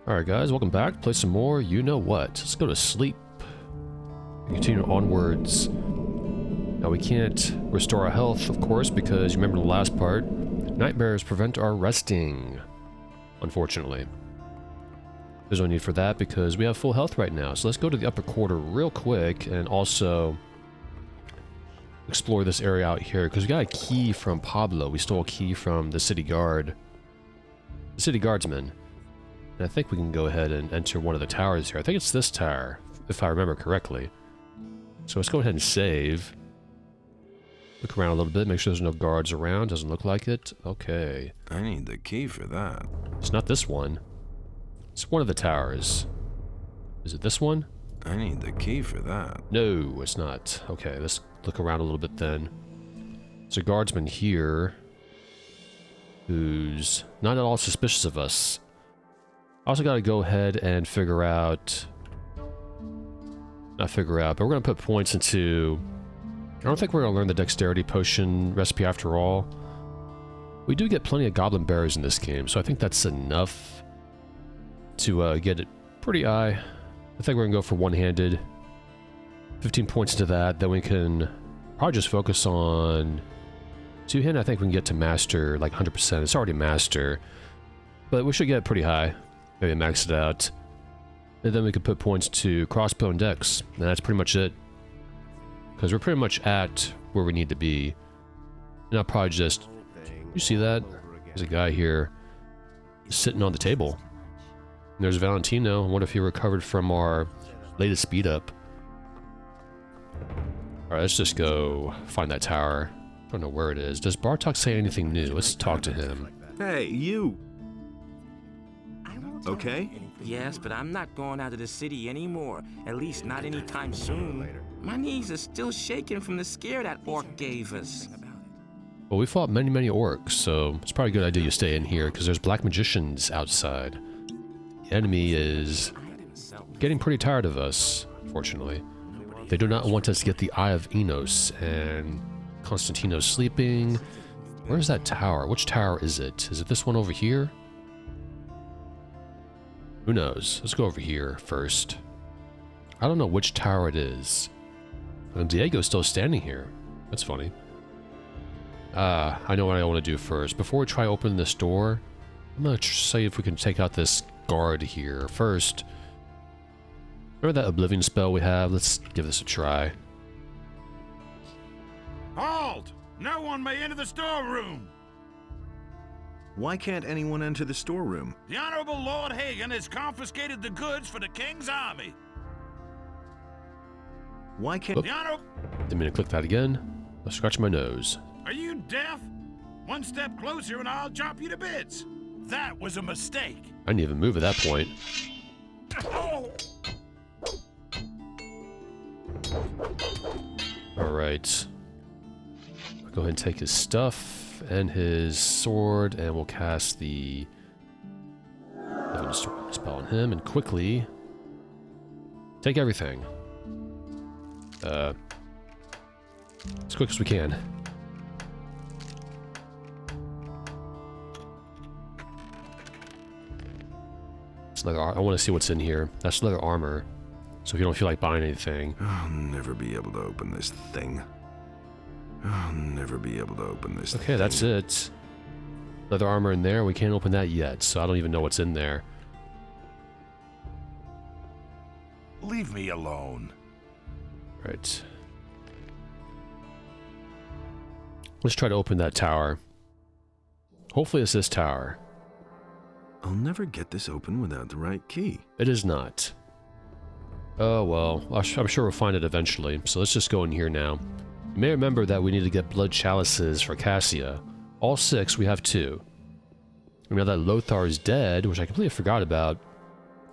Alright guys, welcome back. Play some more You Know What. Let's go to sleep. Continue onwards. Now we can't restore our health, of course, because you remember the last part. Nightmares prevent our resting. Unfortunately. There's no need for that because we have full health right now. So let's go to the upper quarter real quick and also explore this area out here because we got a key from Pablo. We stole a key from the city guard. The city guardsman. And I think we can go ahead and enter one of the towers here. I think it's this tower, if I remember correctly. So let's go ahead and save. Look around a little bit, make sure there's no guards around. Doesn't look like it. Okay. I need the key for that. It's not this one. It's one of the towers. Is it this one? I need the key for that. No, it's not. Okay, let's look around a little bit then. There's a guardsman here who's not at all suspicious of us. I also got to go ahead and figure out... Not figure out, but we're going to put points into... I don't think we're going to learn the dexterity potion recipe after all. We do get plenty of goblin berries in this game, so I think that's enough to get it pretty high. I think we're going to go for one-handed. 15 points into that, then we can probably just focus on two-handed. I think we can get to master like 100%. It's already master, but we should get pretty high. Maybe max it out. And then we could put points to crossbow and dex. And that's pretty much it. Because we're pretty much at where we need to be. And I'll probably just... You see that? There's a guy here sitting on the table. And there's Valentino. I wonder if he recovered from our latest speed up. Alright, let's just go find that tower. I don't know where it is. Does Bartok say anything new? Let's talk to him. Hey, you! Okay? Yes, but I'm not going out of the city anymore. At least not anytime soon. My knees are still shaking from the scare that orc gave us. Well, we fought many orcs, so it's probably a good idea you stay in here, because there's black magicians outside. The enemy is getting pretty tired of us, unfortunately. They do not want us to get the Eye of Enos, and Constantino's sleeping. Where's that tower? Which tower is it? Is it this one over here? Who knows? Let's go over here first. I don't know which tower it is. And Diego's still standing here. That's funny. I know what I want to do first. Before we try opening this door, I'm going to see if we can take out this guard here first. Remember that Oblivion spell we have? Let's give this a try. Halt! No one may enter the storeroom! Why can't anyone enter the storeroom? The Honorable Lord Hagen has confiscated the goods for the King's army. Why can't... The Honorable... Didn't mean to click that again. I'll scratch my nose. Are you deaf? One step closer and I'll chop you to bits. That was a mistake. I didn't even move at that point. Alright. I'll go ahead and take his stuff and his sword, and we'll cast the spell on him and quickly take everything. As quick as we can. It's leather. I want to see what's in here. That's leather armor. So if you don't feel like buying anything. I'll never be able to open this thing. I'll never be able to open this Okay, thing. that's it. Leather armor in there. We can't open that yet, so I don't even know what's in there. Leave me alone. Right. Let's try to open that tower. Hopefully it's this tower. I'll never get this open without the right key. It is not. Oh well, I'm sure we'll find it eventually. So let's just go in here now. You may remember that we need to get Blood Chalices for Cassia. All 6, we have 2. And now that Lothar is dead, which I completely forgot about.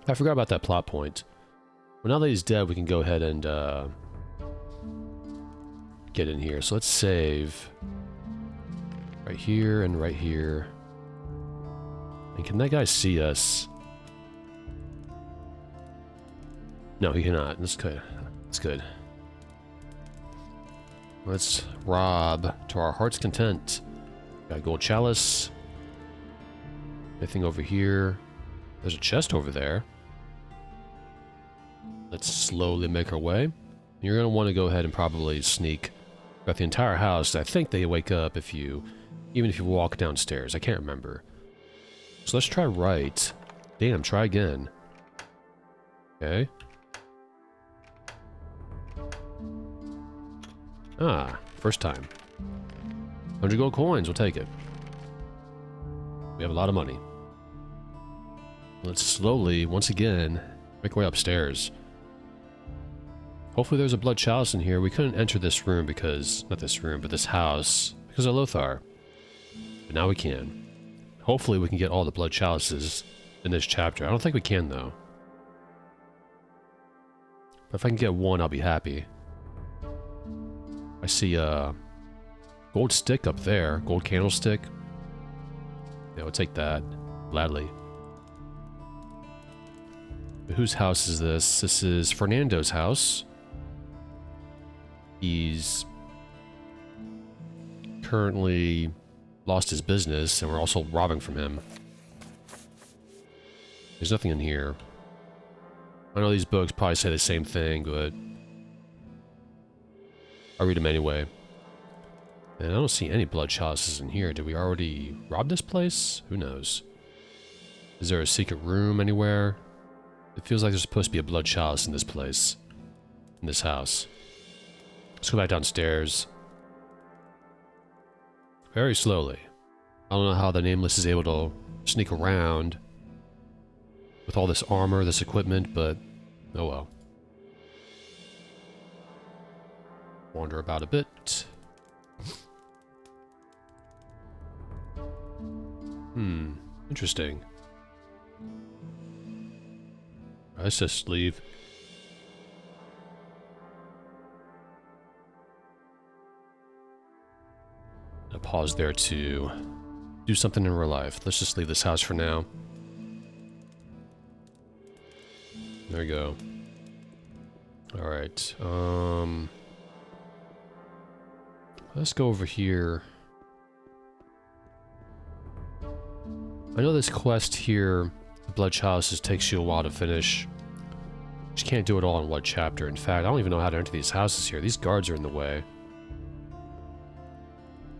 I forgot about that plot point. Well, now that he's dead, we can go ahead and get in here. So let's save. Right here and right here. And can that guy see us? No, he cannot. That's good. That's good. Let's rob to our heart's content. Got a gold chalice. Anything over here? There's a chest over there. Let's slowly make our way. You're going to want to go ahead and probably sneak throughout the entire house. I think they wake up if you, even if you walk downstairs. I can't remember. So let's try right. Damn, try again. Okay. Ah, first time. 100 gold coins, we'll take it. We have a lot of money. Let's slowly, once again, make our way upstairs. Hopefully there's a Blood Chalice in here. We couldn't enter this room because, not this room, but this house, because of Lothar. But now we can. Hopefully we can get all the Blood Chalices in this chapter. I don't think we can, though. But if I can get one, I'll be happy. I see a gold stick up there. Gold candlestick. Yeah, we'll take that. Gladly. But whose house is this? This is Fernando's house. He's currently lost his business, and we're also robbing from him. There's nothing in here. I know these books probably say the same thing, but I'll read them anyway. And I don't see any Blood Chalices in here. Did we already rob this place? Who knows? Is there a secret room anywhere? It feels like there's supposed to be a Blood Chalice in this place. In this house. Let's go back downstairs. Very slowly. I don't know how the Nameless is able to sneak around with all this armor, this equipment, but oh well. Wander about a bit. Interesting. Let's just leave. I'll pause there to do something in real life. Let's just leave this house for now. There we go. Alright, let's go over here. I know this quest here, the Blood Chalices, takes you a while to finish. You can't do it all in one chapter. In fact, I don't even know how to enter these houses here. These guards are in the way.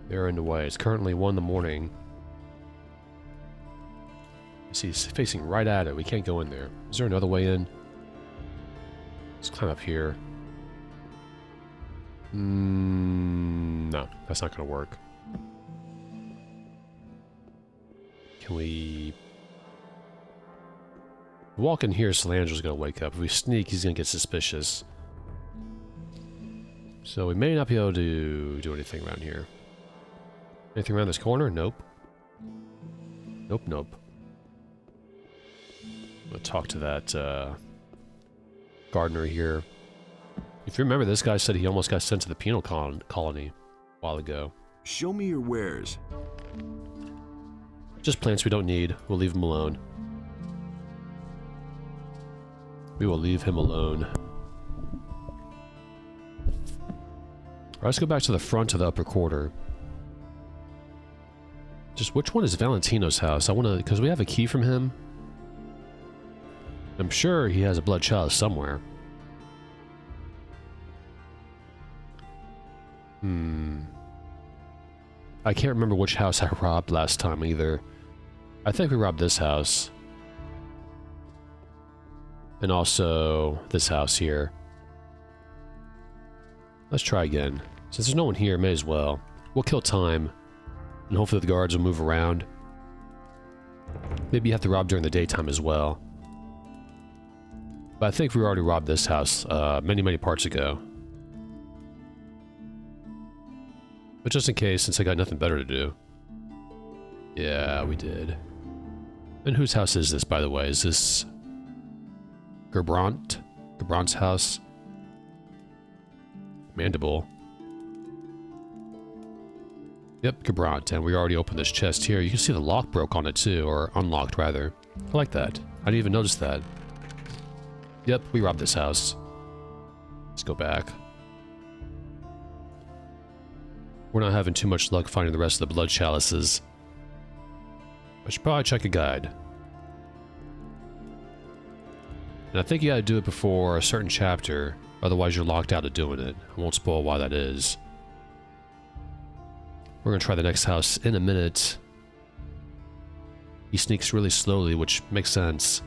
They're in the way. It's currently 1 in the morning. See, he's facing right at it. We can't go in there. Is there another way in? Let's climb up here. No, that's not going to work. Can we walk in here? Solandra's going to wake up. If we sneak, he's going to get suspicious. So we may not be able to do anything around here. Anything around this corner? Nope. Nope, nope. We'll talk to that gardener here. If you remember, this guy said he almost got sent to the penal colony a while ago. Show me your wares. Just plants we don't need. We'll leave him alone. We will leave him alone. Alright, let's go back to the front of the upper quarter. Just which one is Valentino's house? I want to, because we have a key from him. I'm sure he has a Blood Chalice somewhere. I can't remember which house I robbed last time either. I think we robbed this house. And also this house here. Let's try again. Since there's no one here, may as well. We'll kill time. And hopefully the guards will move around. Maybe you have to rob during the daytime as well. But I think we already robbed this house many parts ago. But just in case, since I got nothing better to do. Yeah, we did. And whose house is this, by the way? Is this Gerbrant? Gerbrant's house? Mandible. Yep, Gerbrant, and we already opened this chest here. You can see the lock broke on it too, or unlocked rather. I like that. I didn't even notice that. Yep, we robbed this house. Let's go back. We're not having too much luck finding the rest of the Blood Chalices. I should probably check a guide. And I think you gotta do it before a certain chapter, otherwise you're locked out of doing it. I won't spoil why that is. We're gonna try the next house in a minute. He sneaks really slowly, which makes sense.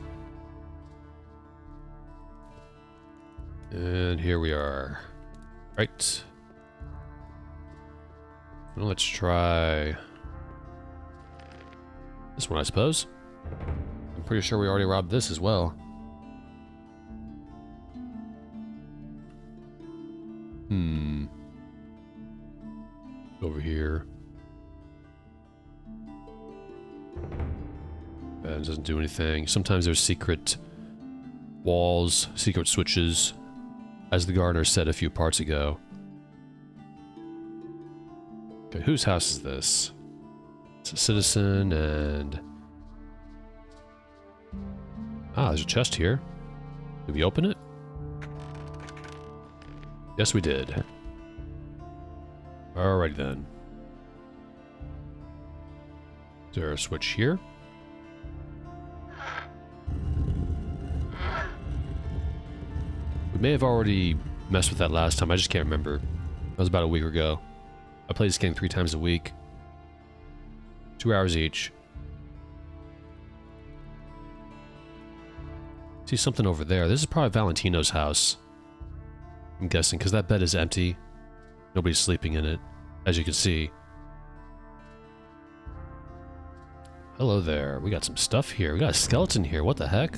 And here we are. Right. Well, let's try this one, I suppose. I'm pretty sure we already robbed this as well. Over here. That doesn't do anything. Sometimes there's secret walls, secret switches, as the gardener said a few parts ago. Okay, whose house is this? It's a citizen and... Ah, there's a chest here. Did we open it? Yes, we did. Alright then. Is there a switch here? We may have already messed with that last time, I just can't remember. That was about a week ago. I play this game 3 times a week. 2 hours each. See something over there. This is probably Valentino's house. I'm guessing, because that bed is empty. Nobody's sleeping in it, as you can see. Hello there. We got some stuff here. We got a skeleton here. What the heck?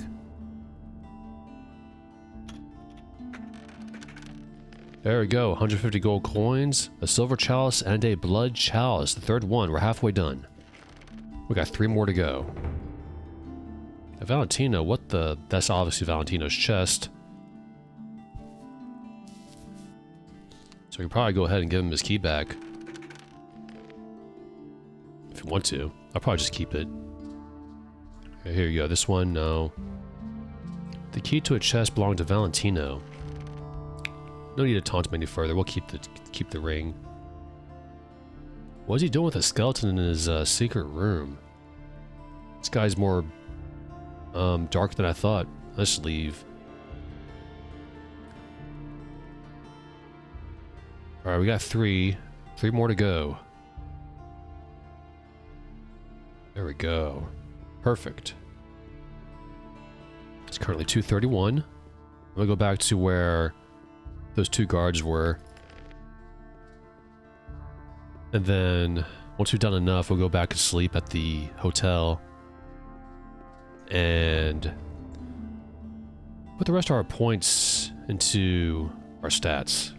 There we go. 150 gold coins, a silver chalice, and a blood chalice. The third one. We're halfway done. We got 3 more to go. A Valentino. What the... That's obviously Valentino's chest. So we can probably go ahead and give him his key back. If you want to. I'll probably just keep it. Okay, here you go. This one, no. The key to a chest belonged to Valentino. No need to taunt him any further. We'll keep the ring. What is he doing with a skeleton in his secret room? This guy's more dark than I thought. Let's leave. Alright, we got 3. 3 more to go. There we go. Perfect. It's currently 2:31. I'm gonna go back to where those 2 guards were. And then, once we've done enough, we'll go back and sleep at the hotel. And put the rest of our points into our stats.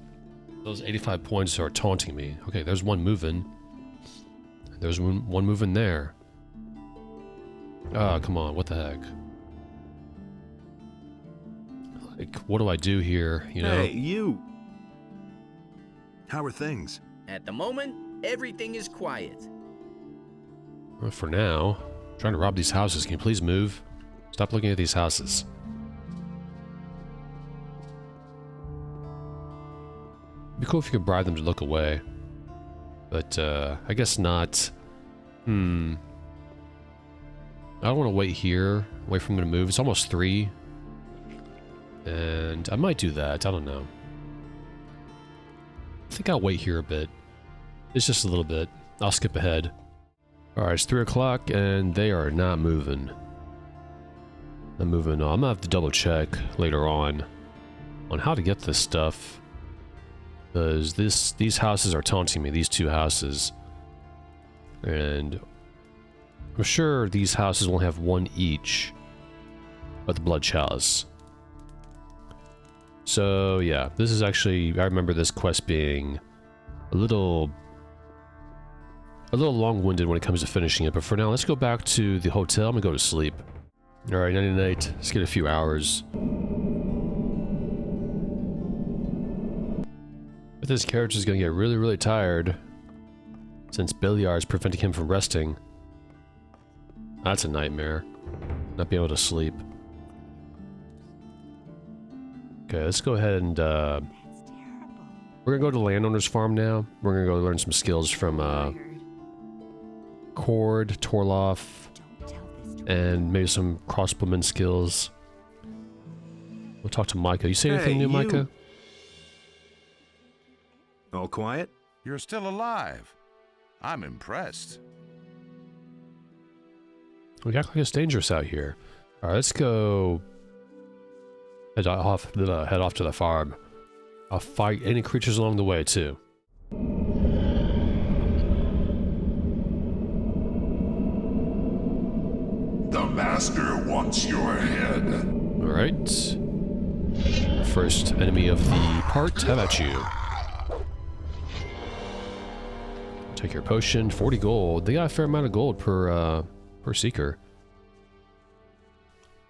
Those 85 points are taunting me. Okay, there's one moving. There's one moving there. Ah, come on, what the heck? Like, what do I do here, you know? Hey, you! How are things? At the moment, everything is quiet. Well, for now, I'm trying to rob these houses. Can you please move? Stop looking at these houses. It'd be cool if you could bribe them to look away. But, I guess not. I don't want to wait here, wait for them to move. It's almost 3. And I might do that, I don't know. I think I'll wait here a bit. It's just a little bit. I'll skip ahead. Alright, it's 3 o'clock and they are not moving. Not moving. I'm gonna have to double check later on how to get this stuff. Because these houses are taunting me, these 2 houses. And I'm sure these houses will have 1 each of the Blood Chalice. So yeah, this is actually, I remember this quest being a little long-winded when it comes to finishing it, but for now, let's go back to the hotel. I'm gonna go to sleep. Alright, nighty night. Let's get a few hours. But this character's gonna get really, really tired since Beliar is preventing him from resting. That's a nightmare. Not being able to sleep. Okay, let's go ahead and, we're gonna go to the landowner's farm now. We're gonna go learn some skills from, Cord, Torloff, and maybe some crossbowman skills. We'll talk to Micah. You say Hey, anything new, you- Micah? All quiet? You're still alive. I'm impressed. We act like it's dangerous out here. Alright, let's go head off to the farm. I'll fight any creatures along the way, too. The Master wants your head. Alright. First enemy of the part. How about you? Take your potion. 40 gold. They got a fair amount of gold per seeker.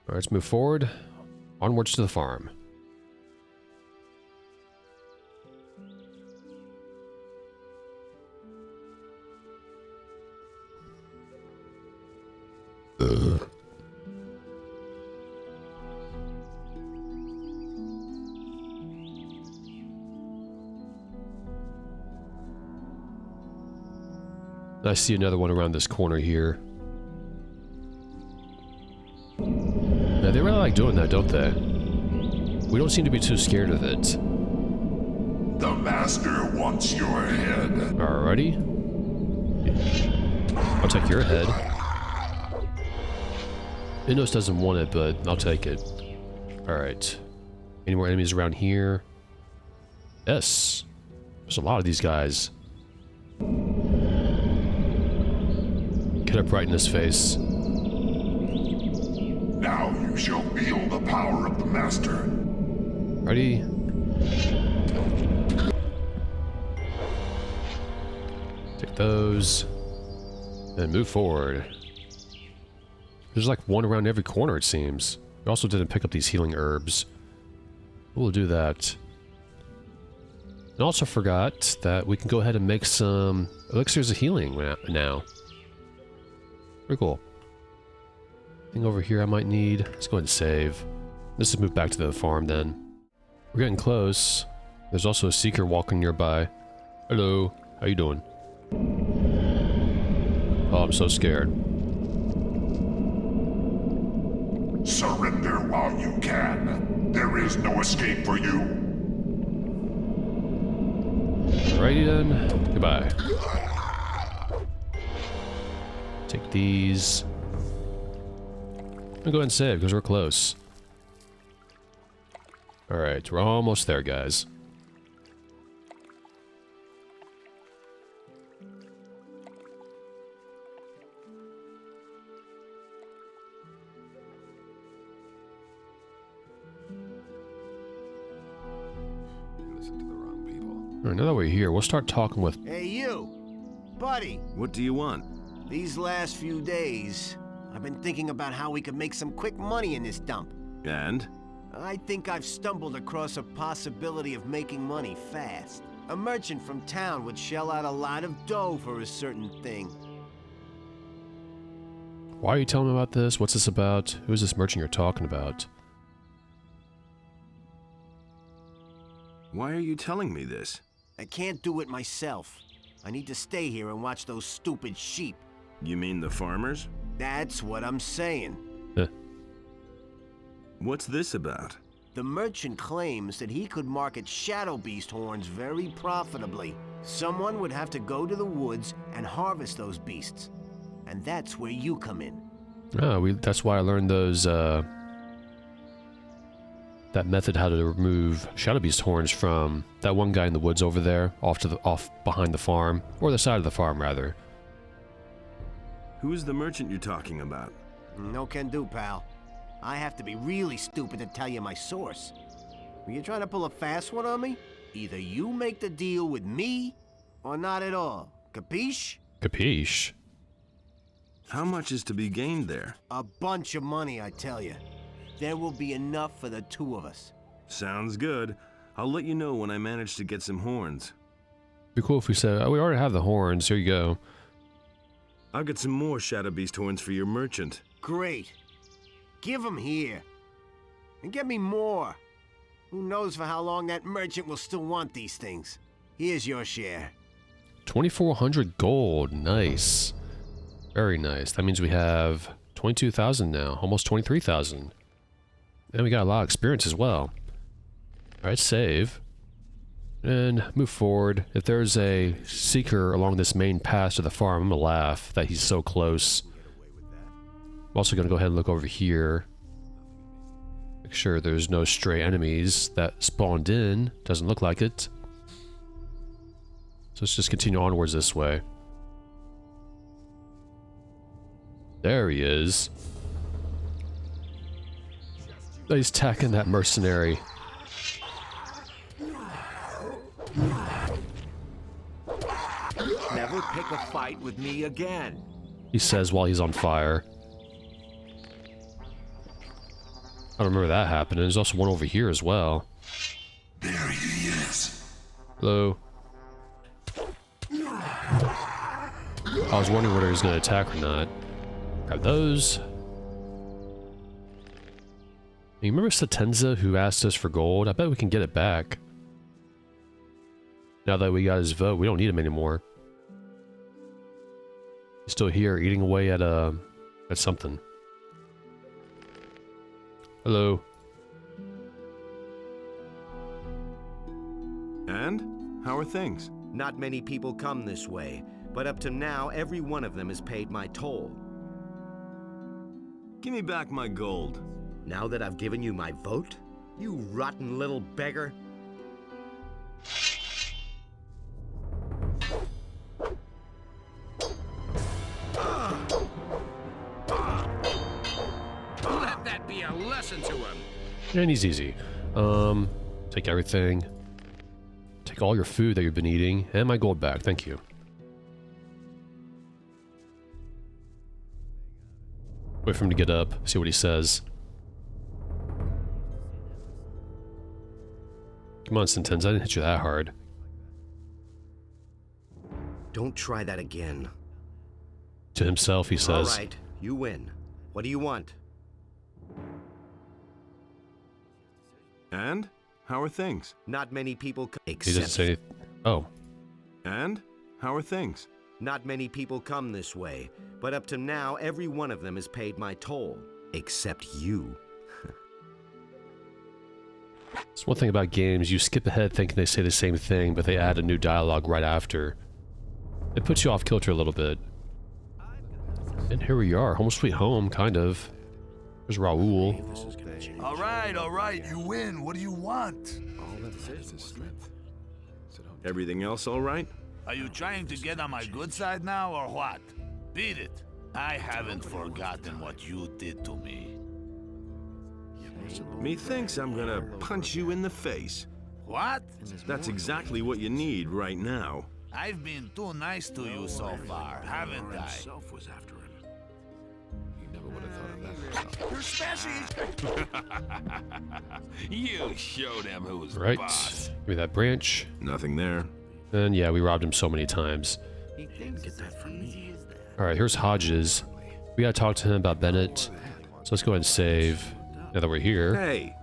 Alright, let's move forward. Onwards to the farm. I see another one around this corner here. Now, they really like doing that, don't they? We don't seem to be too scared of it. The Master wants your head. Alrighty. I'll take your head. Inos doesn't want it, but I'll take it. Alright. Any more enemies around here? Yes. There's a lot of these guys. Get up right in his face. Now you shall feel the power of the Master. Ready? Take those. And move forward. There's like one around every corner, it seems. We also didn't pick up these healing herbs. We'll do that. And also forgot that we can go ahead and make some elixirs of healing now. Pretty cool. Thing over here I might need. Let's go ahead and save. Let's just move back to the farm then. We're getting close. There's also a seeker walking nearby. Hello. How you doing? Oh, I'm so scared. Surrender while you can. There is no escape for you. Alrighty then. Goodbye. Take these. I'm gonna go ahead and save because we're close. Alright, we're almost there, guys. Listen to the wrong people. Alright, now that we're here, we'll start talking with... Hey, you! Buddy, What do you want? these last few days, I've been thinking about how we could make some quick money in this dump. And? I think I've stumbled across a possibility of making money fast. A merchant from town would shell out a lot of dough for a certain thing. Why are you telling me about this? What's this about? Who's this merchant you're talking about? Why are you telling me this? I can't do it myself. I need to stay here and watch those stupid sheep. You mean the farmers? That's what I'm saying. What's this about? The merchant claims that he could market shadow beast horns very profitably. Someone would have to go to the woods and harvest those beasts. And that's where you come in. Oh, that's why I learned those, that method how to remove shadow beast horns from that one guy in the woods over there, off behind the farm, or the side of the farm, rather. Who's the merchant you're talking about? No can do, pal. I have to be really stupid to tell you my source. Were you trying to pull a fast one on me? Either you make the deal with me, or not at all. Capiche? Capiche? How much is to be gained there? A bunch of money, I tell you. There will be enough for the two of us. Sounds good. I'll let you know when I manage to get some horns. Be cool if we said, oh, we already have the horns, here you go. I'll get some more shadow beast horns for your merchant. Great. Give 'em here. And get me more. Who knows for how long that merchant will still want these things. Here's your share. 2,400 gold, nice. Very nice. That means we have 22,000 now, almost 23,000. And we got a lot of experience as well. Alright, save. And move forward. If there's a seeker along this main path to the farm, I'm gonna laugh that he's so close. I'm also gonna go ahead and look over here. Make sure there's no stray enemies that spawned in. Doesn't look like it. So let's just continue onwards this way. There he is. Oh, he's attacking that mercenary. Never pick a fight with me again. He says while he's on fire. I don't remember that happening. There's also one over here as well. There he is. Hello. I was wondering whether he was going to attack or not. Grab those. You remember Satenza who asked us for gold? I bet we can get it back. Now that we got his vote, we don't need him anymore. He's still here eating away at something. Hello. And? How are things? Not many people come this way, but up to now, every one of them has paid my toll. Give me back my gold. Now that I've given you my vote? You rotten little beggar. Let that be a lesson to him. And he's easy. Take everything. Take all your food that you've been eating, and my gold back, thank you. Wait for him to get up, see what he says. Come on, Sentens, I didn't hit you that hard. Don't try that again. To himself, he says. All right, you win. What do you want? And? How are things? Not many people come. He doesn't say anything. Oh. And? How are things? Not many people come this way, but up to now, every one of them has paid my toll. Except you. It's one thing about games, you skip ahead thinking they say the same thing, but they add a new dialogue right after. It puts you off kilter a little bit. And here we are, home sweet home, kind of. There's Raoul. All right, you win. What do you want? Everything else all right? Are you trying to get on my good side now, or what? Beat it. I haven't forgotten what you did to me. Methinks I'm gonna punch you in the face. What? That's exactly what you need right now. I've been too nice to you so far, haven't I? Was after him. He never would have thought of that himself. You're smashing! You showed him who's Right. boss. Give me that branch. Nothing there. And yeah, we robbed him so many times. Get that from me. Alright, here's Hodges. We gotta talk to him about Bennet. So let's go ahead and save. Now that we're here, Hey!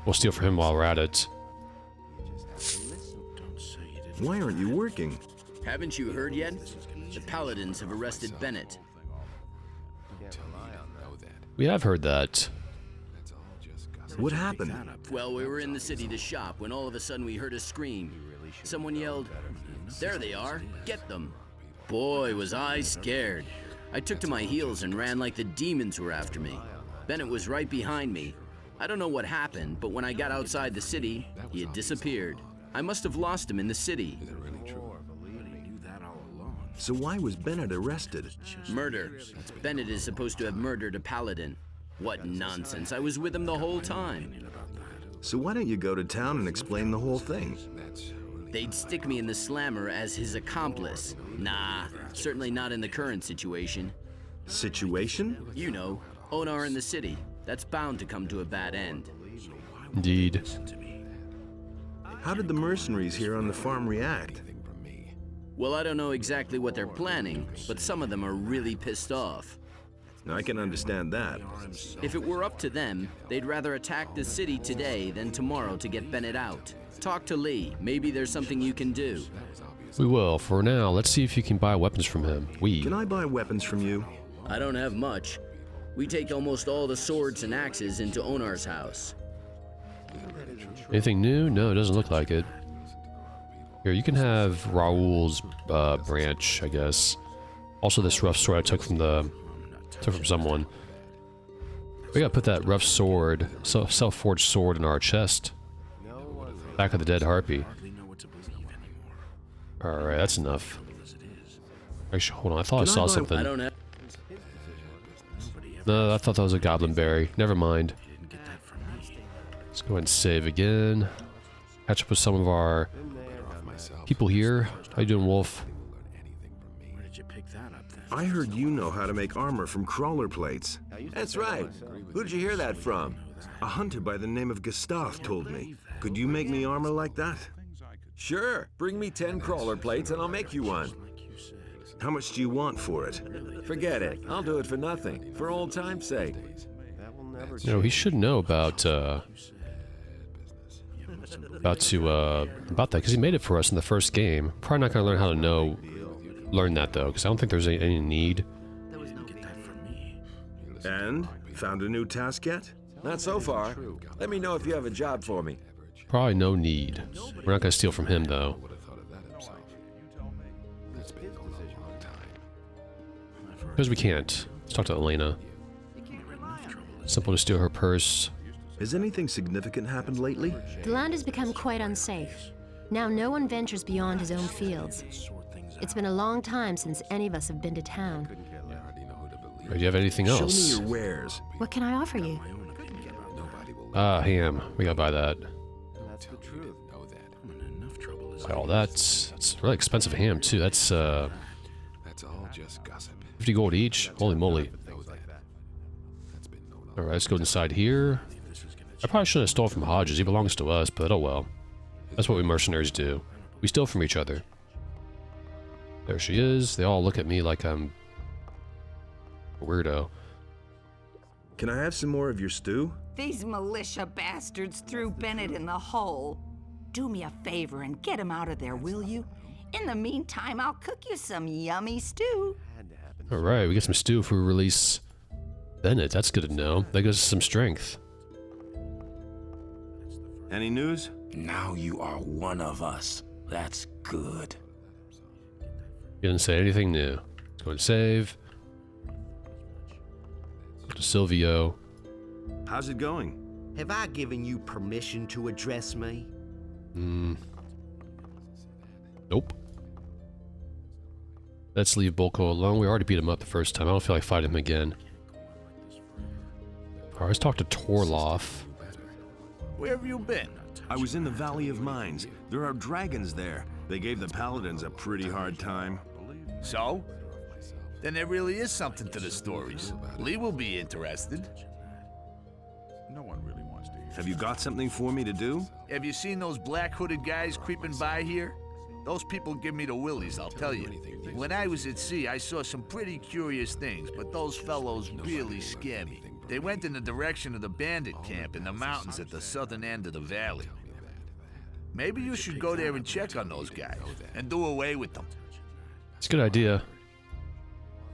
we'll steal from him while we're at it. Why aren't you working? Haven't you heard yet? The Paladins have arrested Bennet. We have heard that. What happened? Well, we were in the city to shop when all of a sudden we heard a scream. Someone yelled, "There they are, get them." Boy, was I scared. I took to my heels and ran like the demons were after me. Bennet was right behind me. I don't know what happened, but when I got outside the city, he had disappeared. I must have lost him in the city. So why was Bennet arrested? Murder. Bennet is supposed to have murdered a paladin. What nonsense. I was with him the whole time. So why don't you go to town and explain the whole thing? They'd stick me in the slammer as his accomplice. Nah, certainly not in the current situation. Situation? You know, Onar in the city. That's bound to come to a bad end. Indeed. How did the mercenaries here on the farm react? Well, I don't know exactly what they're planning, but some of them are really pissed off. I can understand that. If it were up to them, they'd rather attack the city today than tomorrow to get Bennet out. Talk to Lee. Maybe there's something you can do. We will. For now, let's see if you can buy weapons from him. Can I buy weapons from you? I don't have much. We take almost all the swords and axes into Onar's house. Anything new? No, it doesn't look like it. Here, you can have Raoul's branch, I guess. Also, this rough sword I took from someone. We gotta put that rough sword, self-forged sword, in our chest. Back of the dead harpy. Alright, that's enough. Actually, hold on, I thought I saw something. I don't have... No, I thought that was a goblin berry. Never mind. Let's go ahead and save again. Catch up with some of our people here. How you doing, Wolf? I heard you know how to make armor from crawler plates. That's right. Who did you hear that from? A hunter by the name of Gustav told me. Could you make me armor like that? Sure. Bring me 10 crawler plates and I'll make you one. How much do you want for it? Forget it. I'll do it for nothing. For old time's sake. You know, he should know about that, because he made it for us in the first game. Probably not gonna learn how to learn that though, because I don't think there's any need. And? Found a new task yet? Not so far. Let me know if you have a job for me. Probably no need. We're not gonna steal from him though. Because we can't. Let's talk to Elena. Simple to steal her purse. Has anything significant happened lately? The land has become quite unsafe. Now no one ventures beyond his own fields. It's been a long time since any of us have been to town. Do you have anything else? Show me your wares. What can I offer you? Ah, ham. We gotta buy that. Buy all that. That's really expensive ham too. That's 50 gold each. Holy moly. Alright, let's go inside here. I probably shouldn't have stolen from Hodges. He belongs to us, but oh well. That's what we mercenaries do. We steal from each other. There she is. They all look at me like I'm a weirdo. Can I have some more of your stew? These militia bastards threw Bennet in the hole. Do me a favor and get him out of there, will you? In the meantime, I'll cook you some yummy stew. Alright, we get some stew if we release Bennet. That's good to know. That gives us some strength. Any news? Now you are one of us. That's good. You didn't say anything new. Let's go and save. Go to Silvio. How's it going? Have I given you permission to address me? Nope. Let's leave Bolko alone. We already beat him up the first time. I don't feel like fighting him again. Alright, let's talk to Torloff. Where have you been? I was in the Valley of Mines. There are dragons there. They gave the paladins a pretty hard time. So? Then there really is something to the stories. Lee will be interested. No one really wants to hear. Have you got something for me to do? Have you seen those black hooded guys creeping by here? Those people give me the willies, I'll tell you. When I was at sea, I saw some pretty curious things, but those fellows really scare me. They went in the direction of the bandit camp in the mountains at the southern end of the valley. Maybe you should go there and check on those guys, and do away with them. It's a good idea.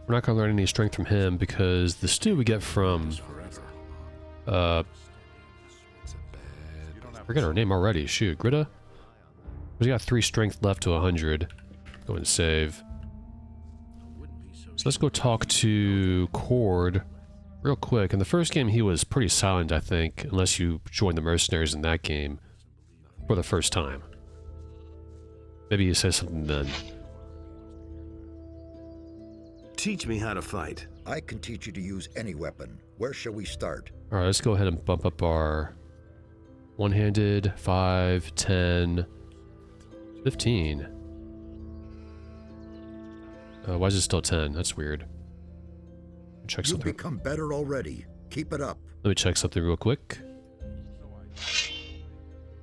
We're not gonna learn any strength from him because the stew we get from I forget her name already. Shoot, Greta? We got 3 strength left to 100. Go and save. So let's go talk to Cord real quick. In the first game he was pretty silent, I think, unless you joined the mercenaries in that game for the first time. Maybe he says something then. Teach me how to fight. I can teach you to use any weapon. Where shall we start? Alright, let's go ahead and bump up our one-handed, 5, 10, 15. Why is it still 10? That's weird. Check something. You've become better already. Keep it up. Let me check something real quick.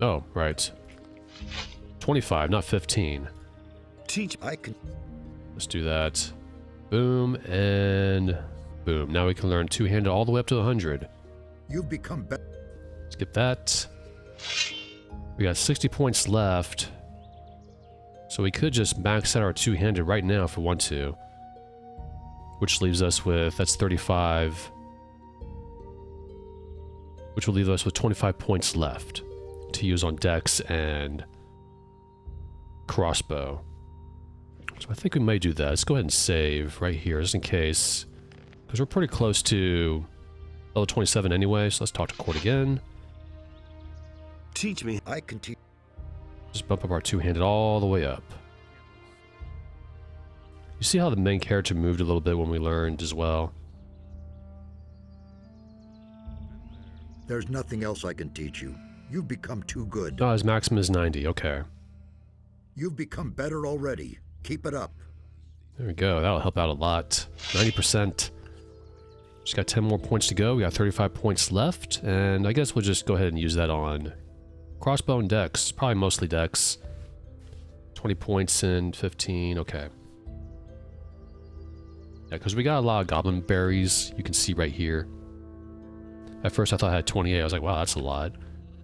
Oh, right. 25, not 15. Teach. I can. Let's do that. Boom and boom. Now we can learn two-handed all the way up to 100. You've become better. Skip that. We got 60 points left. So we could just max out our two-handed right now if we want to. Which leaves us with, that's 35. which will leave us with 25 points left to use on dex and crossbow. So I think we may do that. Let's go ahead and save right here, just in case, because we're pretty close to level 27 anyway, so let's talk to Court again. Teach me. I can teach. Just bump up our two-handed all the way up. You see how the main character moved a little bit when we learned as well? There's nothing else I can teach you. You've become too good. Oh, his maximum is 90, okay. You've become better already. Keep it up. There we go, that'll help out a lot. 90%. Just got 10 more points to go. We got 35 points left, and I guess we'll just go ahead and use that on crossbow and dex. Probably mostly dex. 20 points and 15, okay. Yeah, because we got a lot of goblin berries, you can see right here. At first I thought I had 28, I was like, wow, that's a lot.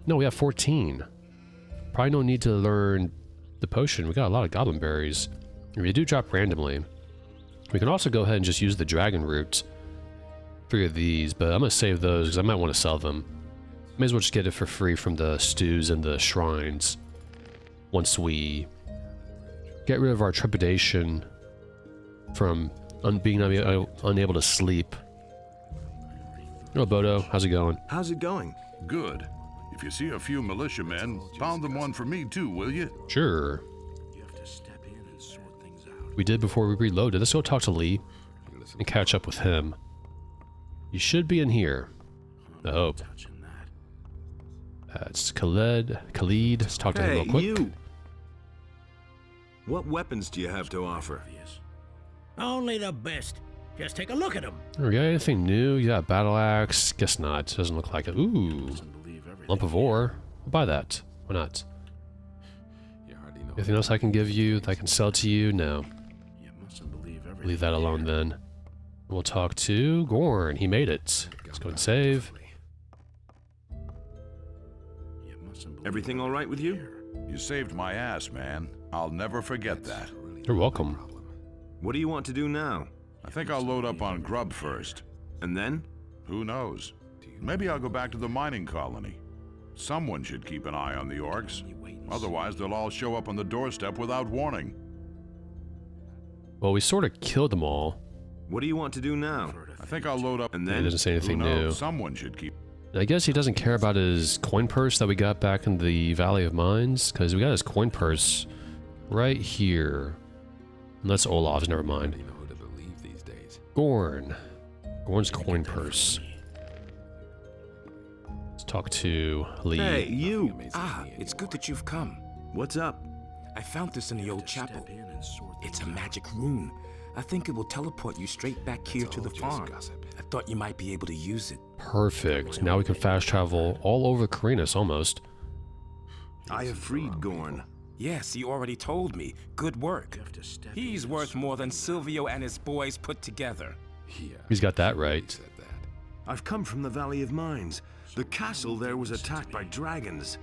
No, we have 14. Probably no need to learn the potion, we got a lot of goblin berries. And they do drop randomly. We can also go ahead and just use the dragon root for these, but I'm going to save those because I might want to sell them. May as well just get it for free from the stews and the shrines once we get rid of our trepidation from being unable to sleep. Hello, Bodo. How's it going? How's it going? Good. If you see a few militiamen, pound them one for me too, will you? Sure. We did before we reloaded. Let's go talk to Lee and catch up with him. You should be in here. I hope. It's Khalid. Let's talk to him real quick. You. What weapons do you have to offer? Only the best. Just take a look at them. We got anything new? Yeah, battle axe. Guess not. Doesn't look like it. Ooh, lump of ore. I'll buy that. Why not? Anything else I can give you that I can sell to you? No. Leave that alone then. We'll talk to Gorn. He made it. Let's go and save. Everything all right with you? You saved my ass, man. I'll never forget that. You're welcome. What do you want to do now? I think I'll load up on grub first. And then? Who knows? Maybe I'll go back to the mining colony. Someone should keep an eye on the orcs. Otherwise, they'll all show up on the doorstep without warning. Well, we sort of killed them all. What do you want to do now? I think I'll load up. And then? He doesn't say anything new. Someone should keep. I guess he doesn't care about his coin purse that we got back in the Valley of Mines, because we got his coin purse right here. Unless Olaf's, never mind. Gorn. Gorn's coin purse. Let's talk to Lee. Hey, you! Ah, it's good that you've come. What's up? I found this in the old chapel. It's a magic rune. I think it will teleport you straight back here to the farm. I thought you might be able to use it. Perfect. Now we can fast travel all over Khorinis almost. I have freed Gorn. Yes, you already told me. Good work. He's worth more than Silvio and his boys put together. He's got that right. I've come from the Valley of Mines. The castle there was attacked by dragons.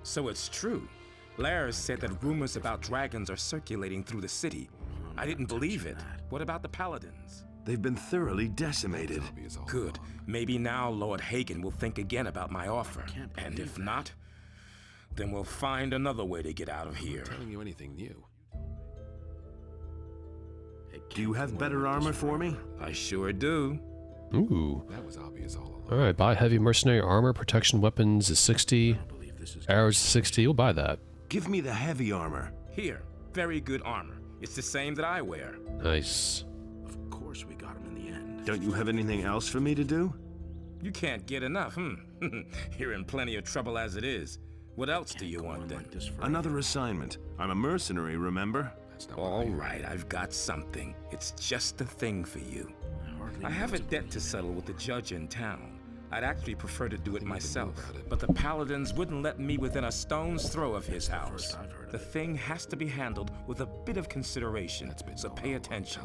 So it's true. Lars said that rumors about dragons are circulating through the city. I didn't believe it. What about the paladins? They've been thoroughly decimated. Good. Maybe now Lord Hagen will think again about my offer. And if not, then we'll find another way to get out of here. Telling you anything new? Do you have better armor for me? I sure do. Ooh. That was obvious all along. Alright, buy heavy mercenary armor. Protection weapons is 60. Arrows is 60. We'll buy that. Give me the heavy armor. Here. Very good armor. It's the same that I wear. Nice. Of course we got him in the end. Don't you have anything else for me to do? You can't get enough, You're in plenty of trouble as it is. What else do you want then? Another assignment. I'm a mercenary, remember? All right, I've got something. It's just the thing for you. I have a debt to settle with the judge in town. I'd actually prefer to do it myself, but the paladins wouldn't let me within a stone's throw of his house. The thing has to be handled with a bit of consideration, so pay attention.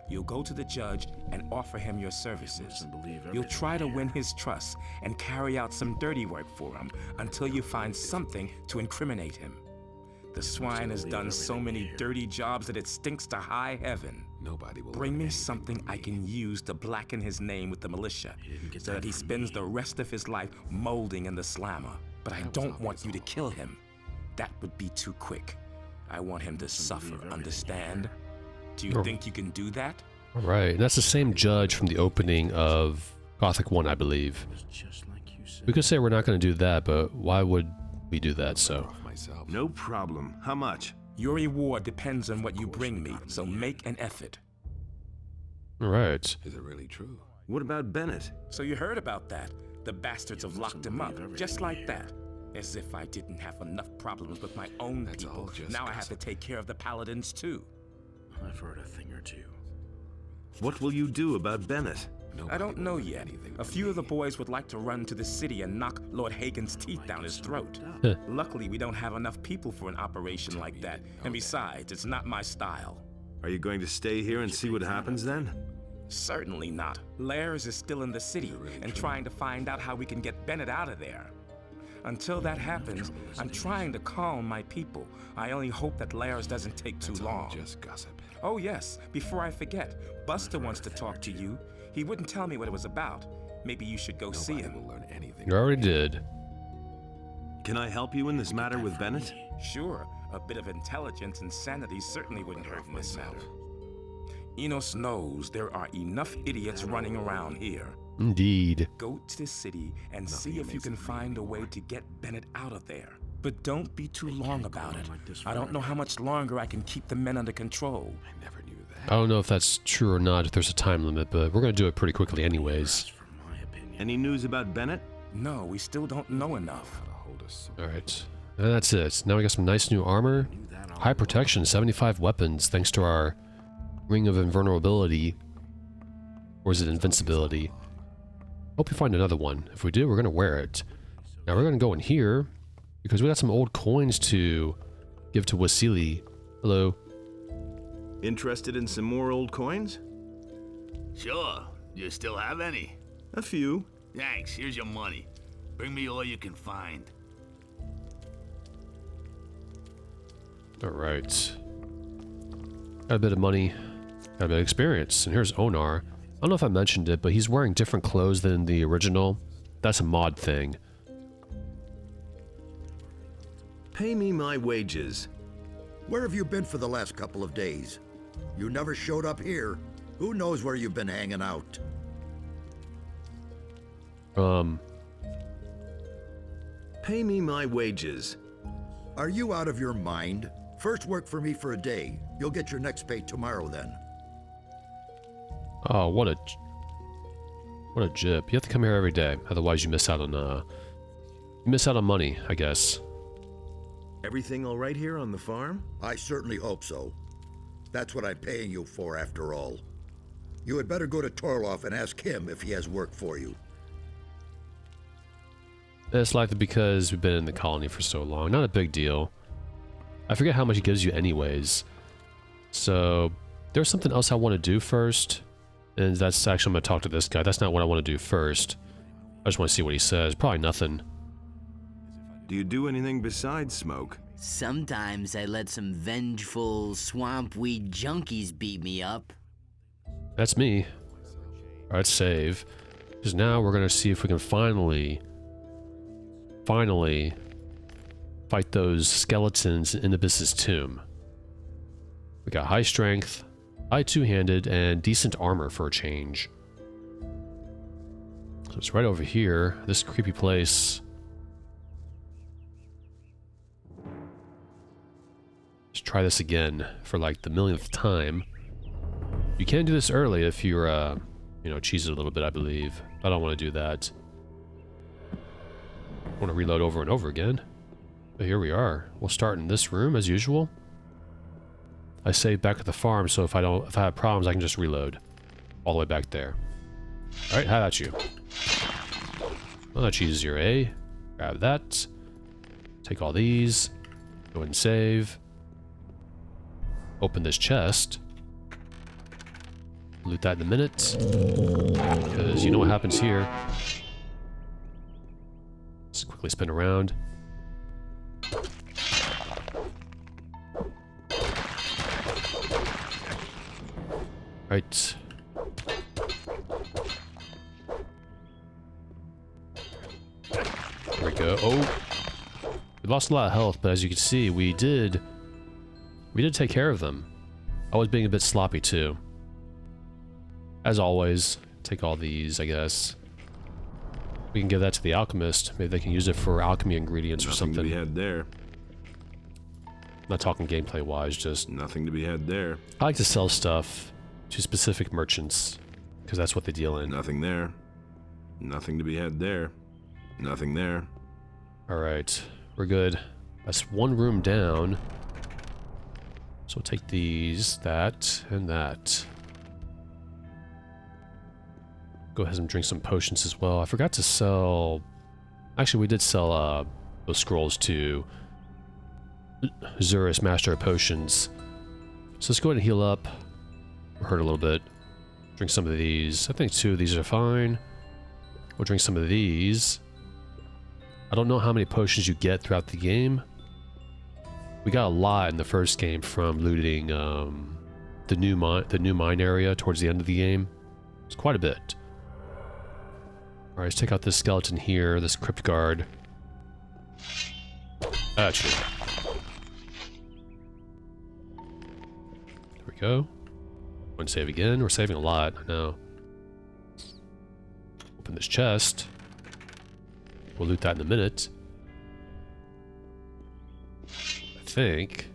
You'll go to the judge and offer him your services. You'll try to win his trust and carry out some dirty work for him until you find something to incriminate him. The swine has done so many dirty jobs that it stinks to high heaven. Nobody will Bring me something I can use to blacken his name with the militia, so that he spends the rest of his life molding in the slammer. But I don't want you to kill him. That would be too quick. I want him to suffer, understand? Do you think you can do that? All right, and that's the same judge from the opening of Gothic 1, I believe. We could say we're not going to do that, but why would we do that, so? No problem. How much? Your reward depends on what you bring me, so make an effort. All right. Is it really true? What about Bennet? So you heard about that? The bastards have locked him up, just like that. As if I didn't have enough problems with my own people. Now I have to take care of the paladins too. I've heard a thing or two. What will you do about Bennet? I don't know yet. A few of the boys would like to run to the city and knock Lord Hagen's teeth down his throat. Luckily, we don't have enough people for an operation like that. And besides, it's not my style. Are you going to stay here and see what happens then? Certainly not. Lairs is still in the city and trying to find out how we can get Bennet out of there. Until that happens, I'm trying to calm my people. I only hope that Lairs doesn't take too long. Just gossip. Oh yes, before I forget, Buster wants to talk to you. He wouldn't tell me what it was about. Maybe you should go see him. You already did. Can I help you in this matter with Bennet? Sure. A bit of intelligence and sanity certainly wouldn't hurt in this matter. Enos knows there are enough idiots running around here. Indeed. Go to the city and see if you can find a way to get Bennet out of there. But don't be too long about it. I don't know how much longer I can keep the men under control. I never knew that. I don't know if that's true or not, if there's a time limit, but we're going to do it pretty quickly anyways. Any news about Bennet? No, we still don't know enough. Alright. And that's it. Now we got some nice new armor. High protection, 75 weapons, thanks to our Ring of Invulnerability. Or is it Invincibility? Hope we find another one. If we do, we're going to wear it. Now we're going to go in here, because we got some old coins to give to Wasili. Hello. Interested in some more old coins? Sure. You still have any? A few. Thanks. Here's your money. Bring me all you can find. Alright. Got a bit of money. Got a bit of experience. And here's Onar. I don't know if I mentioned it, but he's wearing different clothes than the original. That's a mod thing. Pay me my wages. Where have you been for the last couple of days? You never showed up here. Who knows where you've been hanging out? Pay me my wages. Are you out of your mind? First work for me for a day. You'll get your next pay tomorrow then. Oh, what a jip. You have to come here every day, otherwise you miss out on money, I guess. Everything all right here on the farm? I certainly hope so. That's what I'm paying you for, after all. You had better go to Torloff and ask him if he has work for you. It's likely because we've been in the colony for so long. Not a big deal. I forget how much he gives you anyways. So, there's something else I want to do first. And that's actually, I'm going to talk to this guy. That's not what I want to do first. I just want to see what he says. Probably nothing. Do you do anything besides smoke? Sometimes I let some vengeful swampweed junkies beat me up. That's me. Alright, save. Because now we're going to see if we can finally fight those skeletons in Abyss's tomb. We got high strength, high two-handed, and decent armor for a change. So it's right over here, this creepy place. Let's try this again for like the millionth time. You can do this early if you're, you know, cheese it a little bit, I believe. I don't want to do that. I want to reload over and over again. But here we are. We'll start in this room as usual. I saved back at the farm, so if I have problems, I can just reload all the way back there. All right, how about you? Well, that's easier, eh? Grab that. Take all these. Go ahead and save. Open this chest. Loot that in a minute. Because you know what happens here. Let's quickly spin around. Right. There we go. Oh! We lost a lot of health, but as you can see, we did take care of them. I was being a bit sloppy too. As always, take all these, I guess. We can give that to the alchemist. Maybe they can use it for alchemy ingredients or something. Nothing to be had there. I'm not talking gameplay-wise, just... Nothing to be had there. I like to sell stuff to specific merchants, because that's what they deal in. Nothing there. Nothing to be had there. Nothing there. Alright, we're good. That's one room down. So we'll take these, that, and that. Go ahead and drink some potions as well. I forgot to sell... Actually, we did sell those scrolls to Zurus, Master of Potions. So let's go ahead and heal up. We're hurt a little bit. Drink some of these. I think 2 of these are fine. We'll drink some of these. I don't know how many potions you get throughout the game. We got a lot in the first game from looting the new mine area towards the end of the game. It's quite a bit. Alright, let's take out this skeleton here, this crypt guard. Actually. There we go. Go and save again. We're saving a lot, I know. Open this chest. We'll loot that in a minute. I think.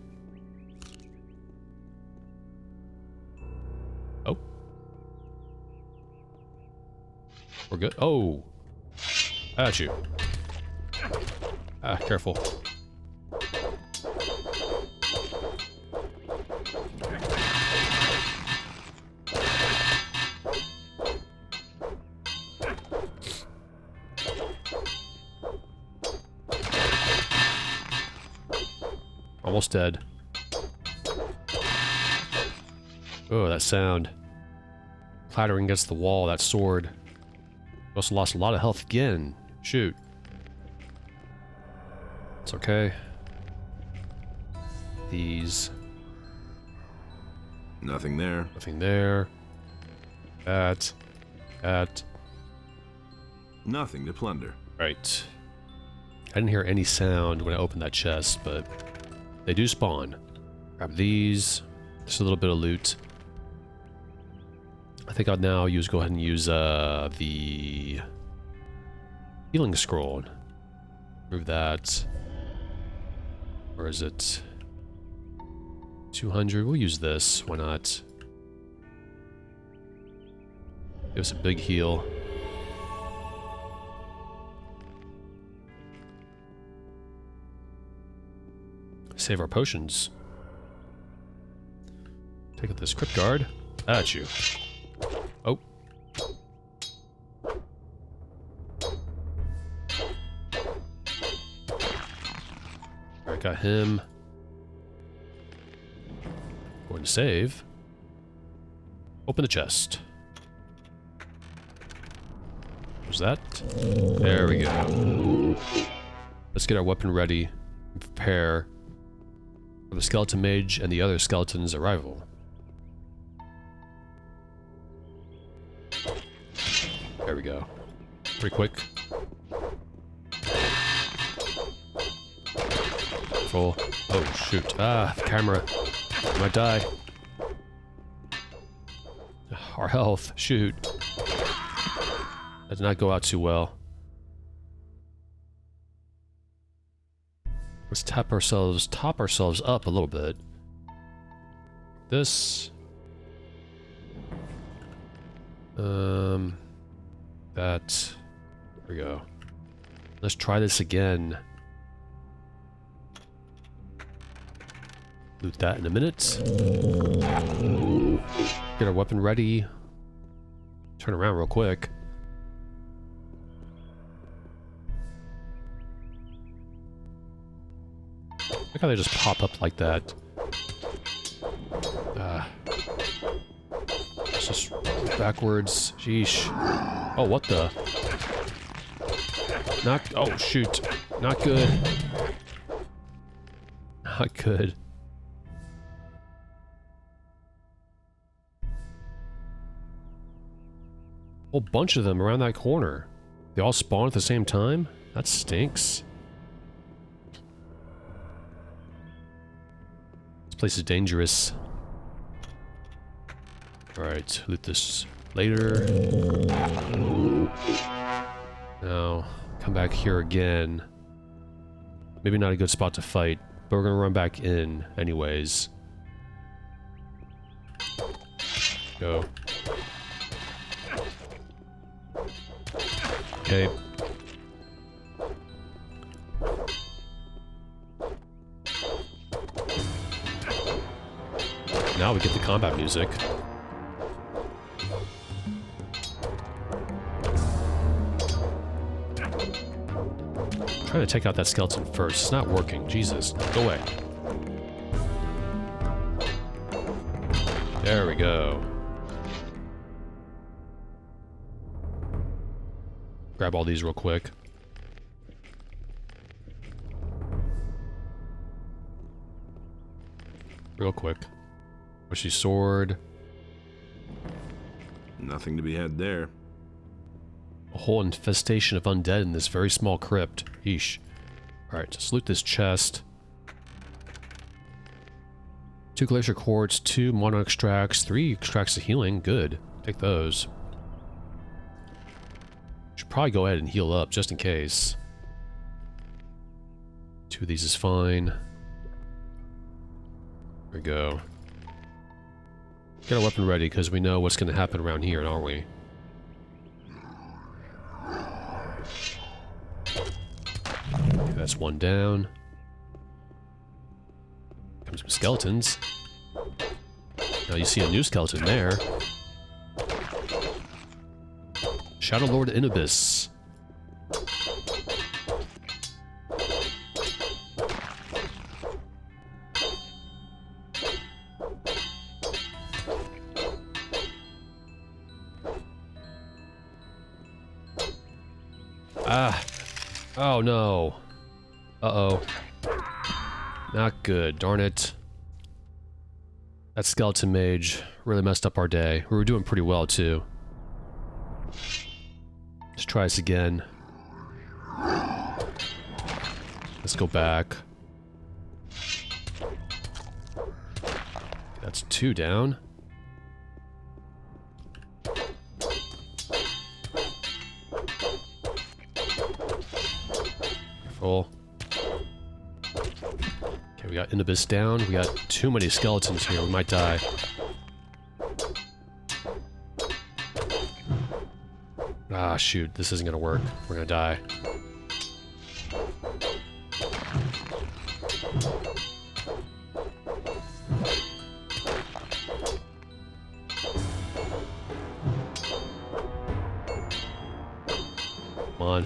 Oh. We're good. Oh. At you. Ah, careful. Almost dead. Oh, that sound. Clattering against the wall, that sword. Also lost a lot of health again. Shoot. It's okay. These. Nothing there. Nothing there. That. That. Nothing to plunder. Right. I didn't hear any sound when I opened that chest, but they do spawn. Grab these. Just a little bit of loot. I think I'll now go ahead and use the healing scroll. Move that. Or is it 200? We'll use this. Why not? Give us a big heal. Save our potions. Take out this crypt guard. At you. Oh. Alright, got him. Going to save. Open the chest. What's that? There we go. Let's get our weapon ready and prepare for the skeleton mage and the other skeleton's arrival. There we go. Pretty quick. Full. Oh, shoot. Ah, the camera. I might die. Our health. Shoot. That did not go out too well. Let's top ourselves up a little bit. This. That. There we go. Let's try this again. Loot that in a minute. Get our weapon ready. Turn around real quick. Look how they just pop up like that. It's just backwards. Sheesh. Oh, what the? Not. Oh, shoot. Not good. Not good. Whole bunch of them around that corner. They all spawn at the same time? That stinks. This place is dangerous. Alright, loot this later. Now, come back here again. Maybe not a good spot to fight, but we're gonna run back in anyways. Go. Okay. Now we get the combat music. Trying to take out that skeleton first. It's not working. Jesus. Go away. There we go. Grab all these real quick. Real quick. Bushy sword. Nothing to be had there. A whole infestation of undead in this very small crypt. Yeesh. Alright, let's loot this chest. 2 glacier quartz, 2 mono extracts, 3 extracts of healing. Good. Take those. Should probably go ahead and heal up just in case. 2 of these is fine. There we go. Get our weapon ready because we know what's going to happen around here, aren't we? Okay, that's one down. Comes some skeletons. Now you see a new skeleton there. Shadow Lord Inhibus. Ah. Oh no. Uh-oh. Not good, darn it. That skeleton mage really messed up our day. We were doing pretty well too. Let's try this again. Let's go back. That's 2 down. Careful. Okay, we got Inhibus down. We got too many skeletons here. We might die. Ah, shoot. This isn't gonna work. We're gonna die. Come on.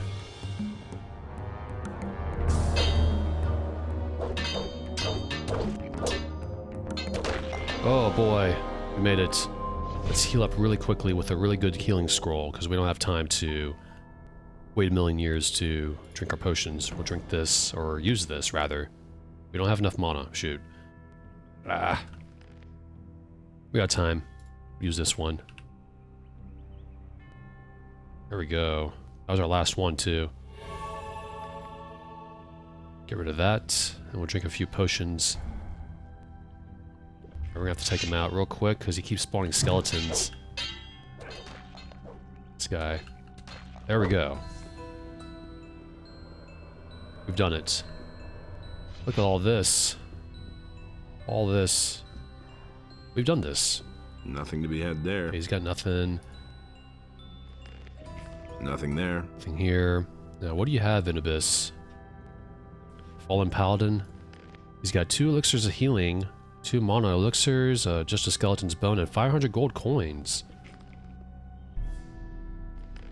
Oh boy, we made it. Let's heal up really quickly with a really good healing scroll, because we don't have time to wait a million years to drink our potions. We'll drink this, or use this, rather. We don't have enough mana. Shoot. Ah. We got time. Use this one. There we go. That was our last one, too. Get rid of that, and we'll drink a few potions. We're gonna have to take him out real quick because he keeps spawning skeletons. This guy. There we go. We've done it. Look at all this. All this. We've done this. Nothing to be had there. Okay, he's got nothing. Nothing there. Nothing here. Now, what do you have, Inhibus? Fallen Paladin. He's got 2 elixirs of healing. 2 mana elixirs, just a skeleton's bone, and 500 gold coins.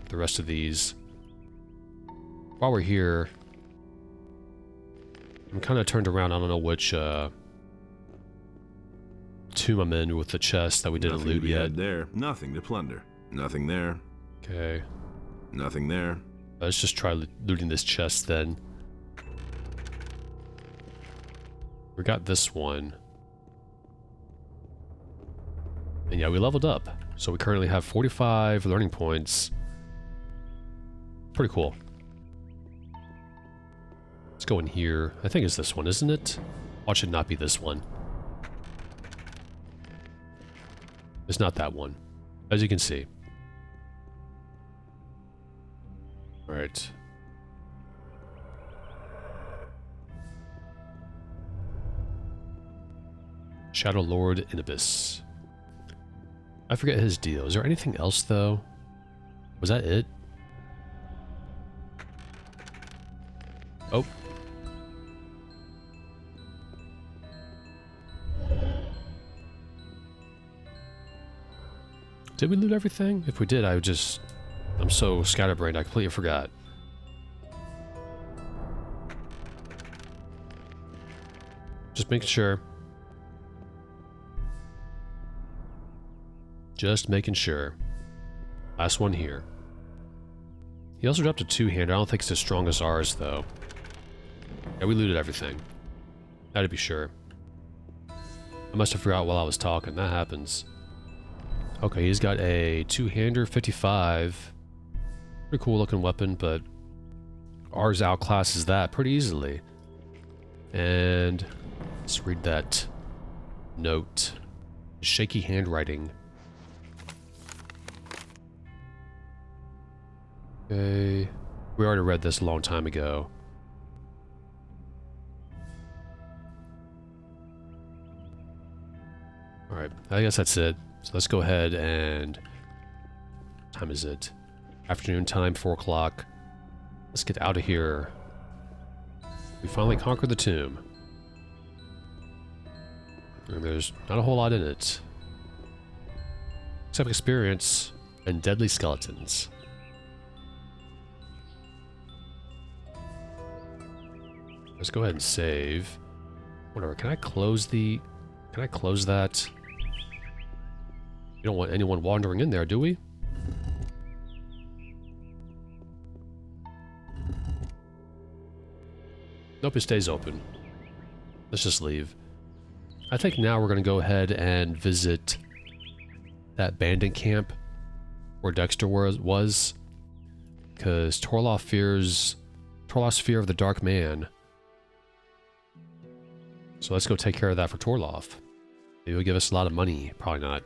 The rest of these. While we're here, I'm kind of turned around. I don't know which tomb I'm in with the chest that we didn't loot yet. There, nothing to plunder. Nothing there. Okay. Nothing there. Let's just try looting this chest then. We got this one. And yeah, we leveled up. So we currently have 45 learning points. Pretty cool. Let's go in here. I think it's this one, isn't it? Watch it not be this one. It's not that one, as you can see. Alright. Shadow Lord Inibus. I forget his deal. Is there anything else, though? Was that it? Oh. Did we loot everything? If we did, I'm so scatterbrained, I completely forgot. Just making sure. Just making sure. Last one here. He also dropped a two-hander. I don't think it's as strong as ours, though. Yeah, we looted everything. Had to be sure. I must have forgot while I was talking. That happens. Okay, he's got a two-hander 55. Pretty cool looking weapon, but ours outclasses that pretty easily. And let's read that note. Shaky handwriting. Okay. We already read this a long time ago. Alright, I guess that's it. So let's go ahead and... What time is it? Afternoon time, 4 o'clock. Let's get out of here. We finally conquered the tomb. And there's not a whole lot in it. Except experience and deadly skeletons. Let's go ahead and save. Whatever, can I close the... Can I close that? We don't want anyone wandering in there, do we? Nope, it stays open. Let's just leave. I think now we're going to go ahead and visit that bandit camp where Dexter was. Because Torloff's fear of the Dark Man. So let's go take care of that for Torloff. Maybe he'll give us a lot of money. Probably not.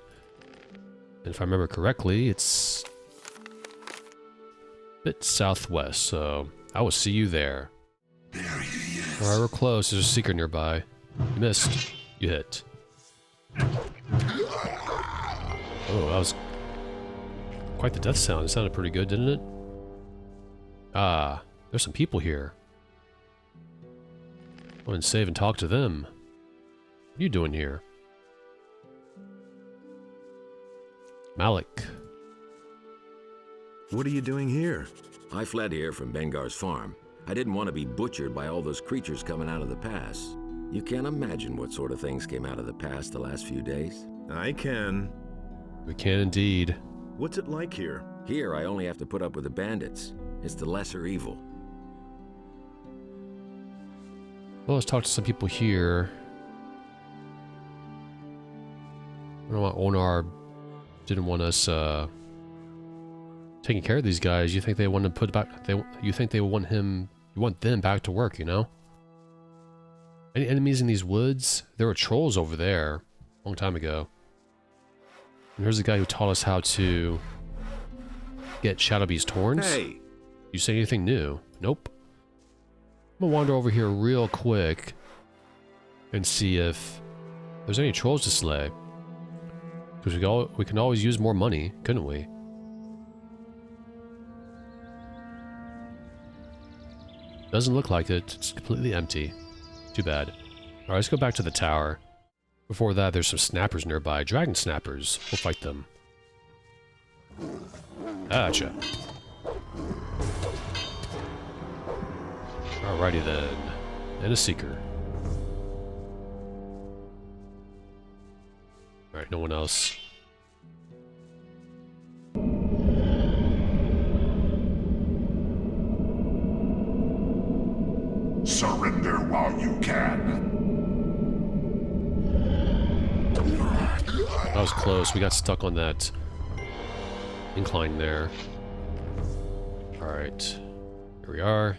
And if I remember correctly, it's a bit southwest, so I will see you there. Alright, we're close. There's a seeker nearby. You missed. You hit. Oh, that was quite the death sound. It sounded pretty good, didn't it? Ah, there's some people here. Go and save and talk to them. What are you doing here? Malik. What are you doing here? I fled here from Bengar's farm. I didn't want to be butchered by all those creatures coming out of the pass. You can't imagine what sort of things came out of the pass the last few days. I can. We can indeed. What's it like here? Here, I only have to put up with the bandits. It's the lesser evil. Well, let's talk to some people here. I don't know why Onar didn't want us taking care of these guys. You think they want to put back? You think they want him? You want them back to work? You know? Any enemies in these woods? There were trolls over there a long time ago. And here's the guy who taught us how to get Shadowbeast's horns. Hey! You say anything new? Nope. I'm gonna wander over here real quick and see if there's any trolls to slay. Because we can always use more money, couldn't we? Doesn't look like it. It's completely empty. Too bad. Alright, let's go back to the tower. Before that, there's some snappers nearby. Dragon snappers. We'll fight them. Gotcha. Alrighty then. And a seeker. Alright, no one else. Surrender while you can. That was close. We got stuck on that incline there. Alright. Here we are.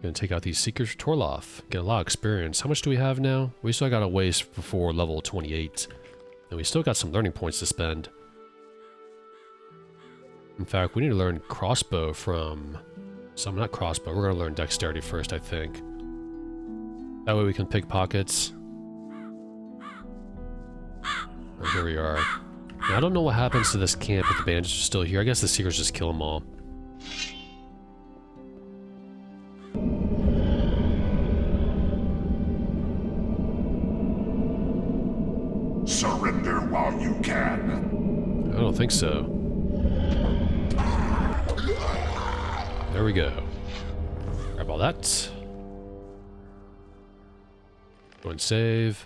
Gonna take out these Seekers for Torloff. Get a lot of experience. How much do we have now? We still got a ways before level 28. And we still got some learning points to spend. In fact, we need to learn crossbow from... Some, not crossbow. We're gonna learn dexterity first, I think. That way we can pick pockets. Oh, here we are. Now, I don't know what happens to this camp if the bandits are still here. I guess the Seekers just kill them all. Surrender while you can. I don't think so. There we go. Grab all that. Go and save.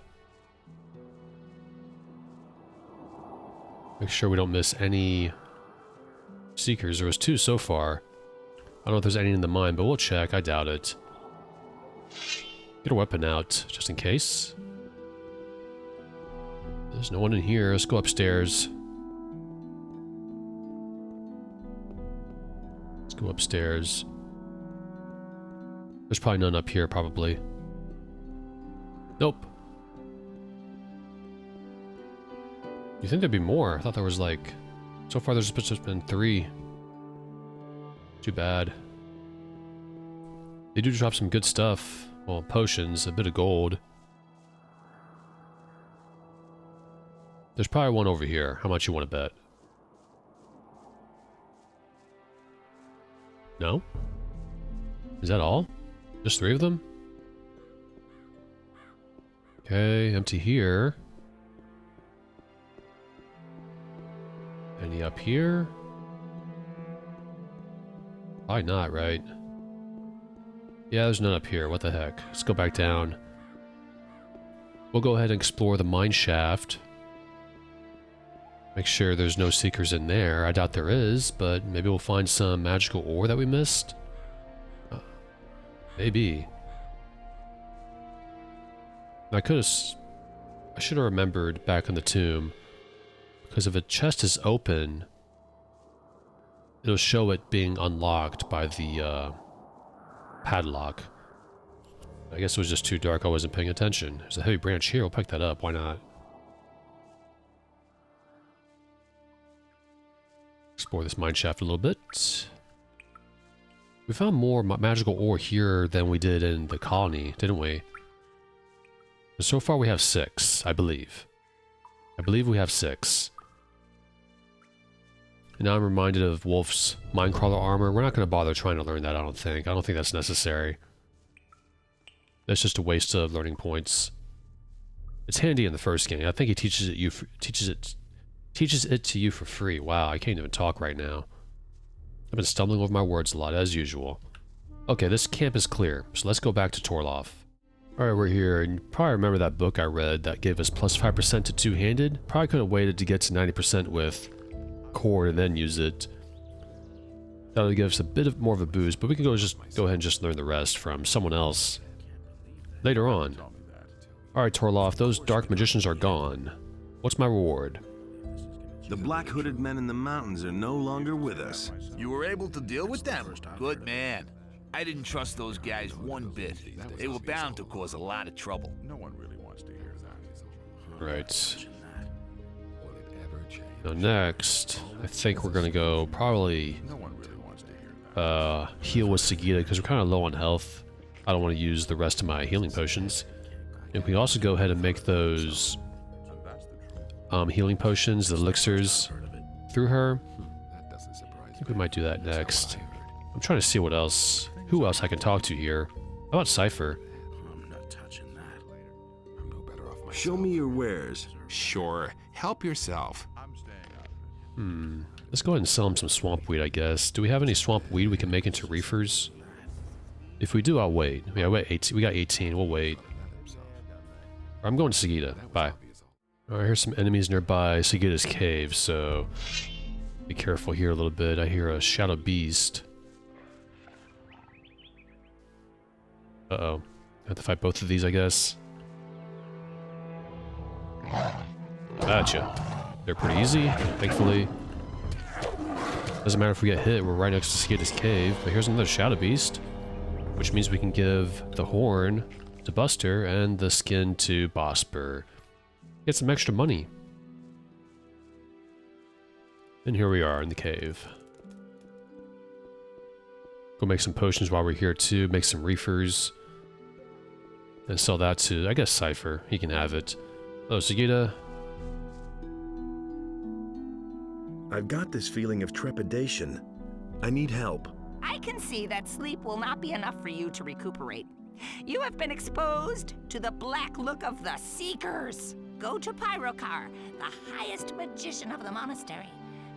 Make sure we don't miss any Seekers. There was 2 so far. I don't know if there's any in the mine, but we'll check. I doubt it. Get a weapon out, just in case. There's no one in here. Let's go upstairs. Let's go upstairs. There's probably none up here, probably. Nope. You think there'd be more? I thought there was like... So far there's just been 3. Too bad. They do drop some good stuff. Well, potions, a bit of gold. There's probably one over here. How much you want to bet? No? Is that all? Just 3 of them? Okay, empty here. Any up here? Probably not, right? Yeah, there's none up here. What the heck? Let's go back down. We'll go ahead and explore the mine shaft. Make sure there's no Seekers in there. I doubt there is, but maybe we'll find some magical ore that we missed. Maybe. I should have remembered back in the tomb. Because if a chest is open, it'll show it being unlocked by the padlock. I guess it was just too dark. I wasn't paying attention. There's a heavy branch here. We'll pick that up. Why not? Explore this mine shaft a little bit. We found more magical ore here than we did in the colony, didn't we? And so far we have 6, I believe. I believe we have 6. And now I'm reminded of Wolf's Minecrawler armor. We're not going to bother trying to learn that, I don't think. I don't think that's necessary. That's just a waste of learning points. It's handy in the first game. I think he teaches it to you for free. Wow, I can't even talk right now. I've been stumbling over my words a lot, as usual. Okay, this camp is clear, so let's go back to Torloff. Alright, we're here, and you probably remember that book I read that gave us plus 5% to two-handed? Probably could have waited to get to 90% with cord and then use it. That would give us a bit more of a boost, but we can go ahead and just learn the rest from someone else later on. Alright, Torloff, those dark magicians are gone. What's my reward? The black-hooded men in the mountains are no longer with us. You were able to deal with them? Good man. I didn't trust those guys one bit. They were bound to cause a lot of trouble. No one really wants to hear that. Right. Now next, I think we're gonna go probably heal with Sagita because we're kind of low on health. I don't want to use the rest of my healing potions. And we can also go ahead and make those healing potions, the elixirs, through her. I think we might do that next. I'm trying to see what else, who else I can talk to here. How about Cypher? I'm not touching that. I'm no better off myself. Show me your wares. Sure. Help yourself. Let's go ahead and sell him some swamp weed, I guess. Do we have any swamp weed we can make into reefers? If we do, I'll wait. Yeah, wait, 18. We got 18. We'll wait. I'm going to Sagita. Bye. Alright, here's some enemies nearby Sagita's cave, so be careful here a little bit. I hear a shadow beast. Uh-oh. I have to fight both of these, I guess. Gotcha. They're pretty easy, thankfully. Doesn't matter if we get hit, we're right next to Skeda's cave. But here's another Shadow Beast, which means we can give the horn to Buster and the skin to Bosper. Get some extra money. And here we are in the cave. Go make some potions while we're here too, make some reefers. And sell that to, I guess, Cypher. He can have it. Oh, Sagita. I've got this feeling of trepidation. I need help. I can see that sleep will not be enough for you to recuperate. You have been exposed to the black look of the Seekers. Go to Pyrokar, the highest magician of the monastery.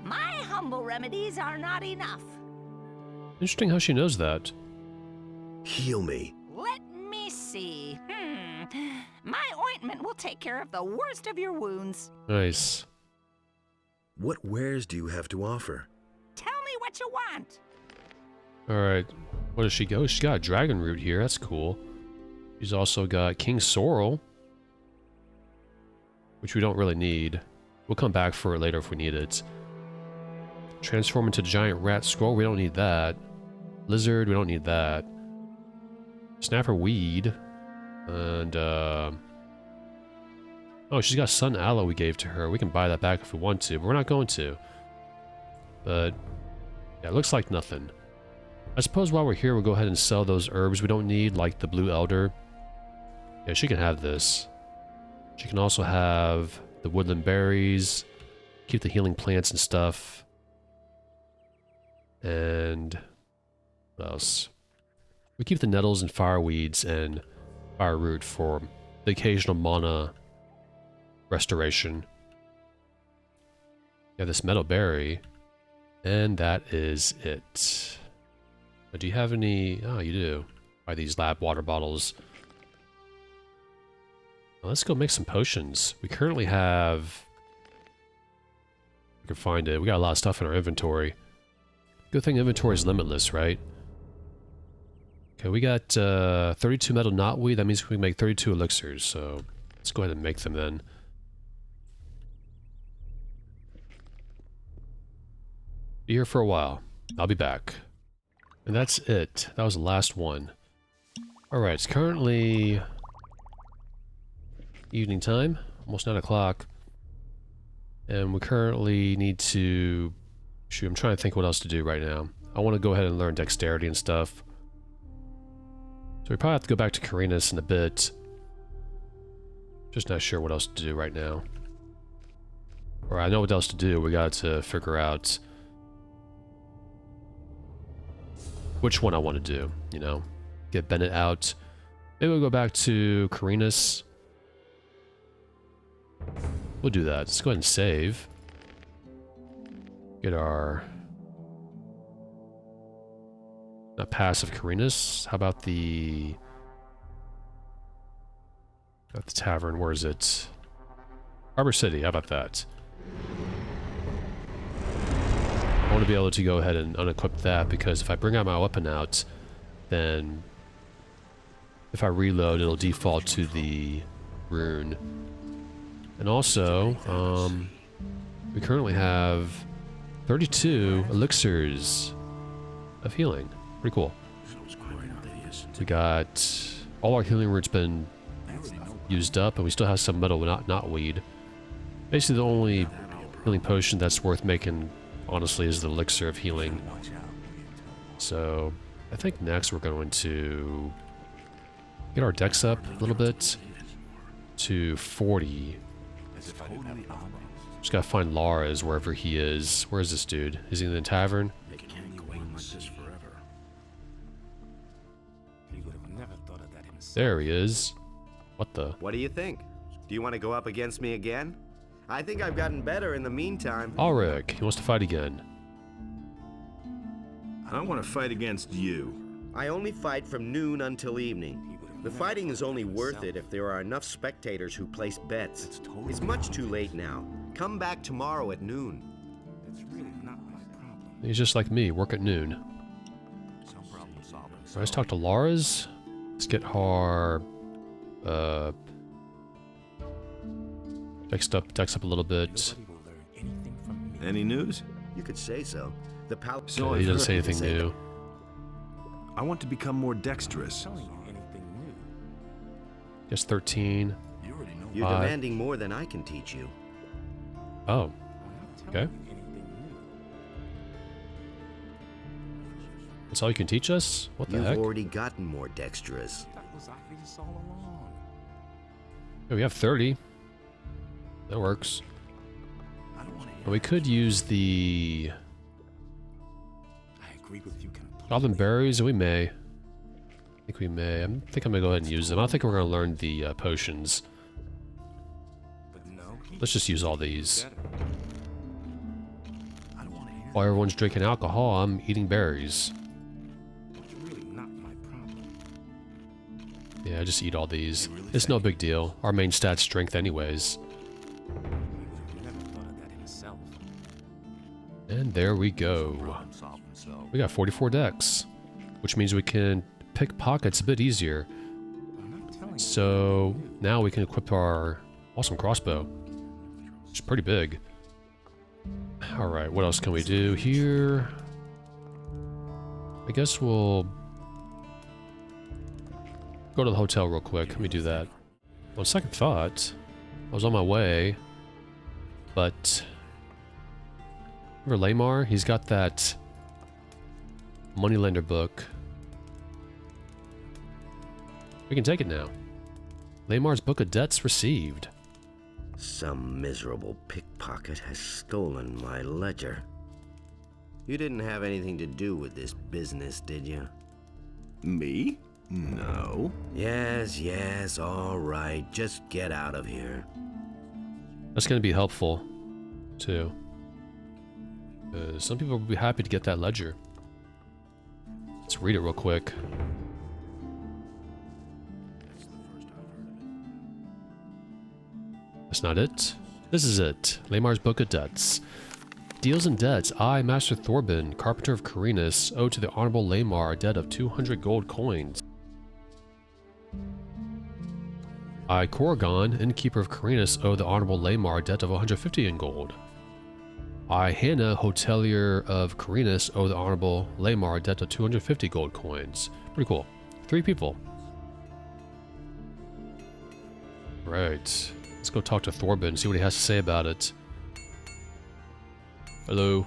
My humble remedies are not enough. Interesting how she knows that. Heal me. Let me see. My ointment will take care of the worst of your wounds. Nice. What wares do you have to offer? Tell me what you want. Alright. What does she go? She's got a dragon root here. That's cool. She's also got King Sorrel, which we don't really need. We'll come back for it later if we need it. Transform into giant rat scroll. We don't need that. Lizard. We don't need that. Snapper weed. And, oh, she's got sun aloe we gave to her. We can buy that back if we want to, but we're not going to. But, yeah, it looks like nothing. I suppose while we're here, we'll go ahead and sell those herbs we don't need, like the blue elder. Yeah, she can have this. She can also have the woodland berries, keep the healing plants and stuff. And what else? We keep the nettles and fireweeds and fire root for the occasional mana restoration. Yeah, this metal berry. And that is it. Do you have any? Oh, you do. Buy these lab water bottles. Well, let's go make some potions. We currently have... We can find it. We got a lot of stuff in our inventory. Good thing inventory is limitless, right? Okay, we got 32 metal knotweed. That means we can make 32 elixirs, so let's go ahead and make them then. Be here for a while. I'll be back. And that's it. That was the last one. Alright, it's currently evening time, almost 9 o'clock. And we currently need to... Shoot, I'm trying to think what else to do right now. I want to go ahead and learn dexterity and stuff. So we probably have to go back to Khorinis in a bit. Just not sure what else to do right now. Or I know what else to do, we got to figure out which one I want to do, you know? Get Bennet out. Maybe we'll go back to Khorinis. We'll do that. Let's go ahead and save. Get our... Not passive Khorinis. How about the... Got the tavern. Where is it? Harbor City. How about that? I want to be able to go ahead and unequip that, because if I bring out my weapon out, then if I reload, it'll default to the rune. And also, we currently have 32 elixirs of healing. Pretty cool. We got all our healing roots been used up, and we still have some metal knotweed. Basically, the only healing potion that's worth making, honestly, is the elixir of healing. So, I think next we're going to get our dex up a little bit to 40. Just gotta find Lara's wherever he is. Where is this dude? Is he in the tavern? There he is. What the? What do you think? Do you want to go up against me again? I think I've gotten better in the meantime. Ulrich, he wants to fight again. I want to fight against you. I only fight from noon until evening. The fighting is only worth it if there are enough spectators who place bets. It's much too late now. Come back tomorrow at noon. He's just like me, work at noon. Right, let's talk to Lara's. Let's get her dex up a little bit. Any news? You could say so. The palace. So he doesn't say anything new. I want to become more dexterous. Guess 13. You're demanding more than I can teach you. Oh. Okay. That's all you can teach us? What the heck? You've already gotten more dexterous. That was obvious all along. Yeah, we have 30. That works. And we could use the I agree with you completely. goblin berries, and we may. I think we may. I think I'm gonna go ahead and use them. I don't think we're gonna learn the potions. But no, Let's just use all these. While everyone's drinking alcohol, I'm eating berries. it's really not my problem. Yeah, I just eat all these. It's no big deal. Our main stat's strength anyways. Never thought of that himself. And there we go. We got 44 decks, which means we can pick pockets a bit easier. So now we can equip our awesome crossbow, which is pretty big. Alright, what else can we do here? I guess we'll go to the hotel real quick. Let me do that. On second thought, I was on my way, but remember Lamar? He's got that moneylender book. We can take it now. Lamar's Book of Debts received. Some miserable pickpocket has stolen my ledger. You didn't have anything to do with this business, did you? Me? No. Yes, all right. Just get out of here. That's going to be helpful, too. Some people will be happy to get that ledger. Let's read it real quick. That's not it. This is it. Lamar's Book of Debts. Deals and debts. I, Master Thorbin, Carpenter of Khorinis, owe to the Honorable Lamar a debt of 200 gold coins. I, Corrigan, Innkeeper of Khorinis, owe the Honorable Lamar a debt of 150 in gold. I, Hannah, Hotelier of Khorinis, owe the Honorable Lamar a debt of 250 gold coins. Pretty cool. 3 people. Right. Let's go talk to Thorbin, see what he has to say about it. Hello.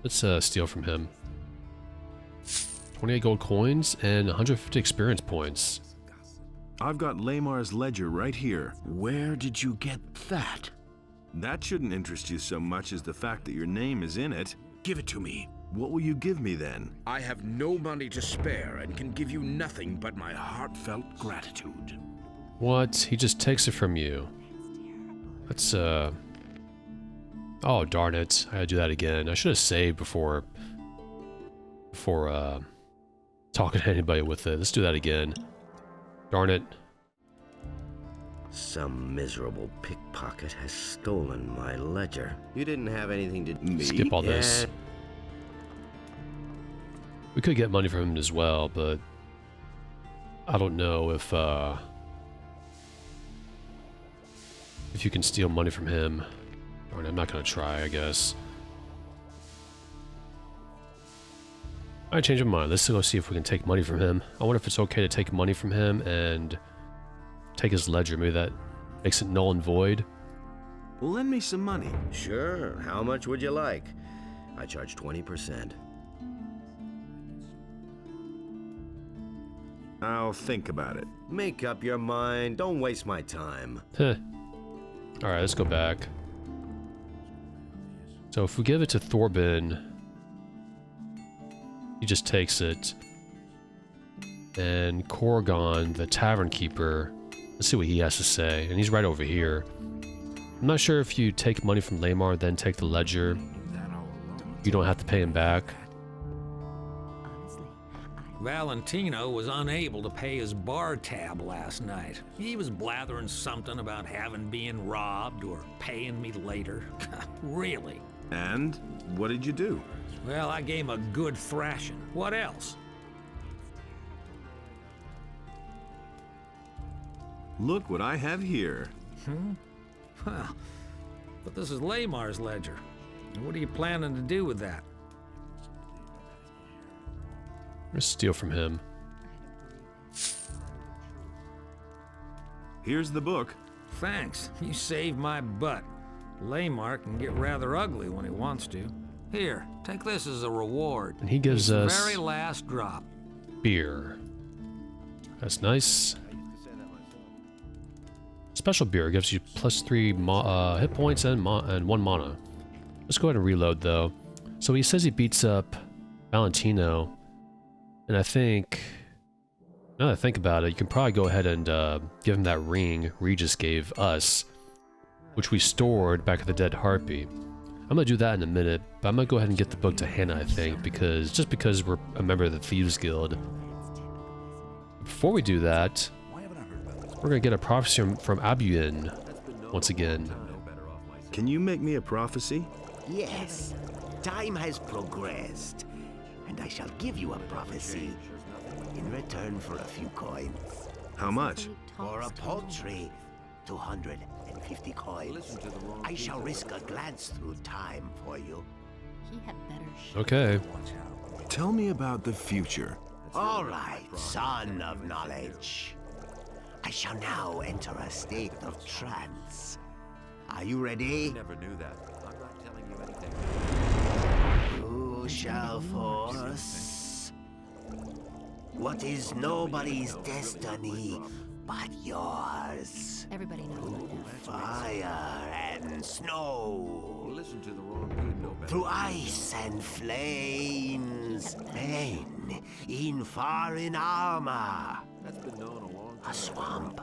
Let's steal from him. 28 gold coins and 150 experience points. I've got Lamar's ledger right here. Where did you get that? That shouldn't interest you so much as the fact that your name is in it. Give it to me. What will you give me then? I have no money to spare and can give you nothing but my heartfelt gratitude. What? He just takes it from you. Let's, oh, darn it. I gotta do that again. I should have saved before talking to anybody with it. Let's do that again. Darn it. Some miserable pickpocket has stolen my ledger. You didn't have anything to do. Skip all this. We could get money from him as well, but I don't know if you can steal money from him. Darn, I'm not gonna try, I guess. I changed my mind. Let's go see if we can take money from him. I wonder if it's okay to take money from him and take his ledger. Maybe that makes it null and void. Well, lend me some money. Sure. How much would you like? I charge 20%. I'll think about it. Make up your mind. Don't waste my time. Heh. Alright, let's go back. So if we give it to Thorbin, he just takes it. And Corrigan, the tavern keeper, let's see what he has to say. And he's right over here. I'm not sure if you take money from Lamar, then take the ledger. You don't have to pay him back. Valentino was unable to pay his bar tab last night. He was blathering something about having been robbed or paying me later. Really? And what did you do? Well, I gave him a good thrashing. What else? Look what I have here. Well, But this is Lamar's ledger. And what are you planning to do with that? Let's steal from him. Here's the book. Thanks. You saved my butt. Lamar can get rather ugly when he wants to. Here, take this as a reward. And he gives it's us the very last drop. Beer. That's nice. Special beer gives you +3 hit points and 1 mana. Let's go ahead and reload though. So he says he beats up Valentino, and I think, now that I think about it, you can probably go ahead and give him that ring Regis gave us, which we stored back at the Dead Harpy. I'm gonna do that in a minute, but I'm gonna go ahead and get the book to Hannah, I think, just because we're a member of the Thieves Guild. Before we do that, we're gonna get a prophecy from Abuin once again. Can you make me a prophecy? Yes. Time has progressed, and I shall give you a prophecy in return for a few coins. How much? For a paltry 250 coins. I shall risk a glance through time for you. He had better Okay. Tell me about the future. All right, son of knowledge. I shall now enter a state of trance. Are you ready? Never knew that. I'm not telling you anything. Who shall force what is nobody's destiny but yours? Everybody knows. Through fire and snow. Listen to the wrong dude, no better. Through ice and flames. Men in foreign armor. That's been known a long time. A swamp.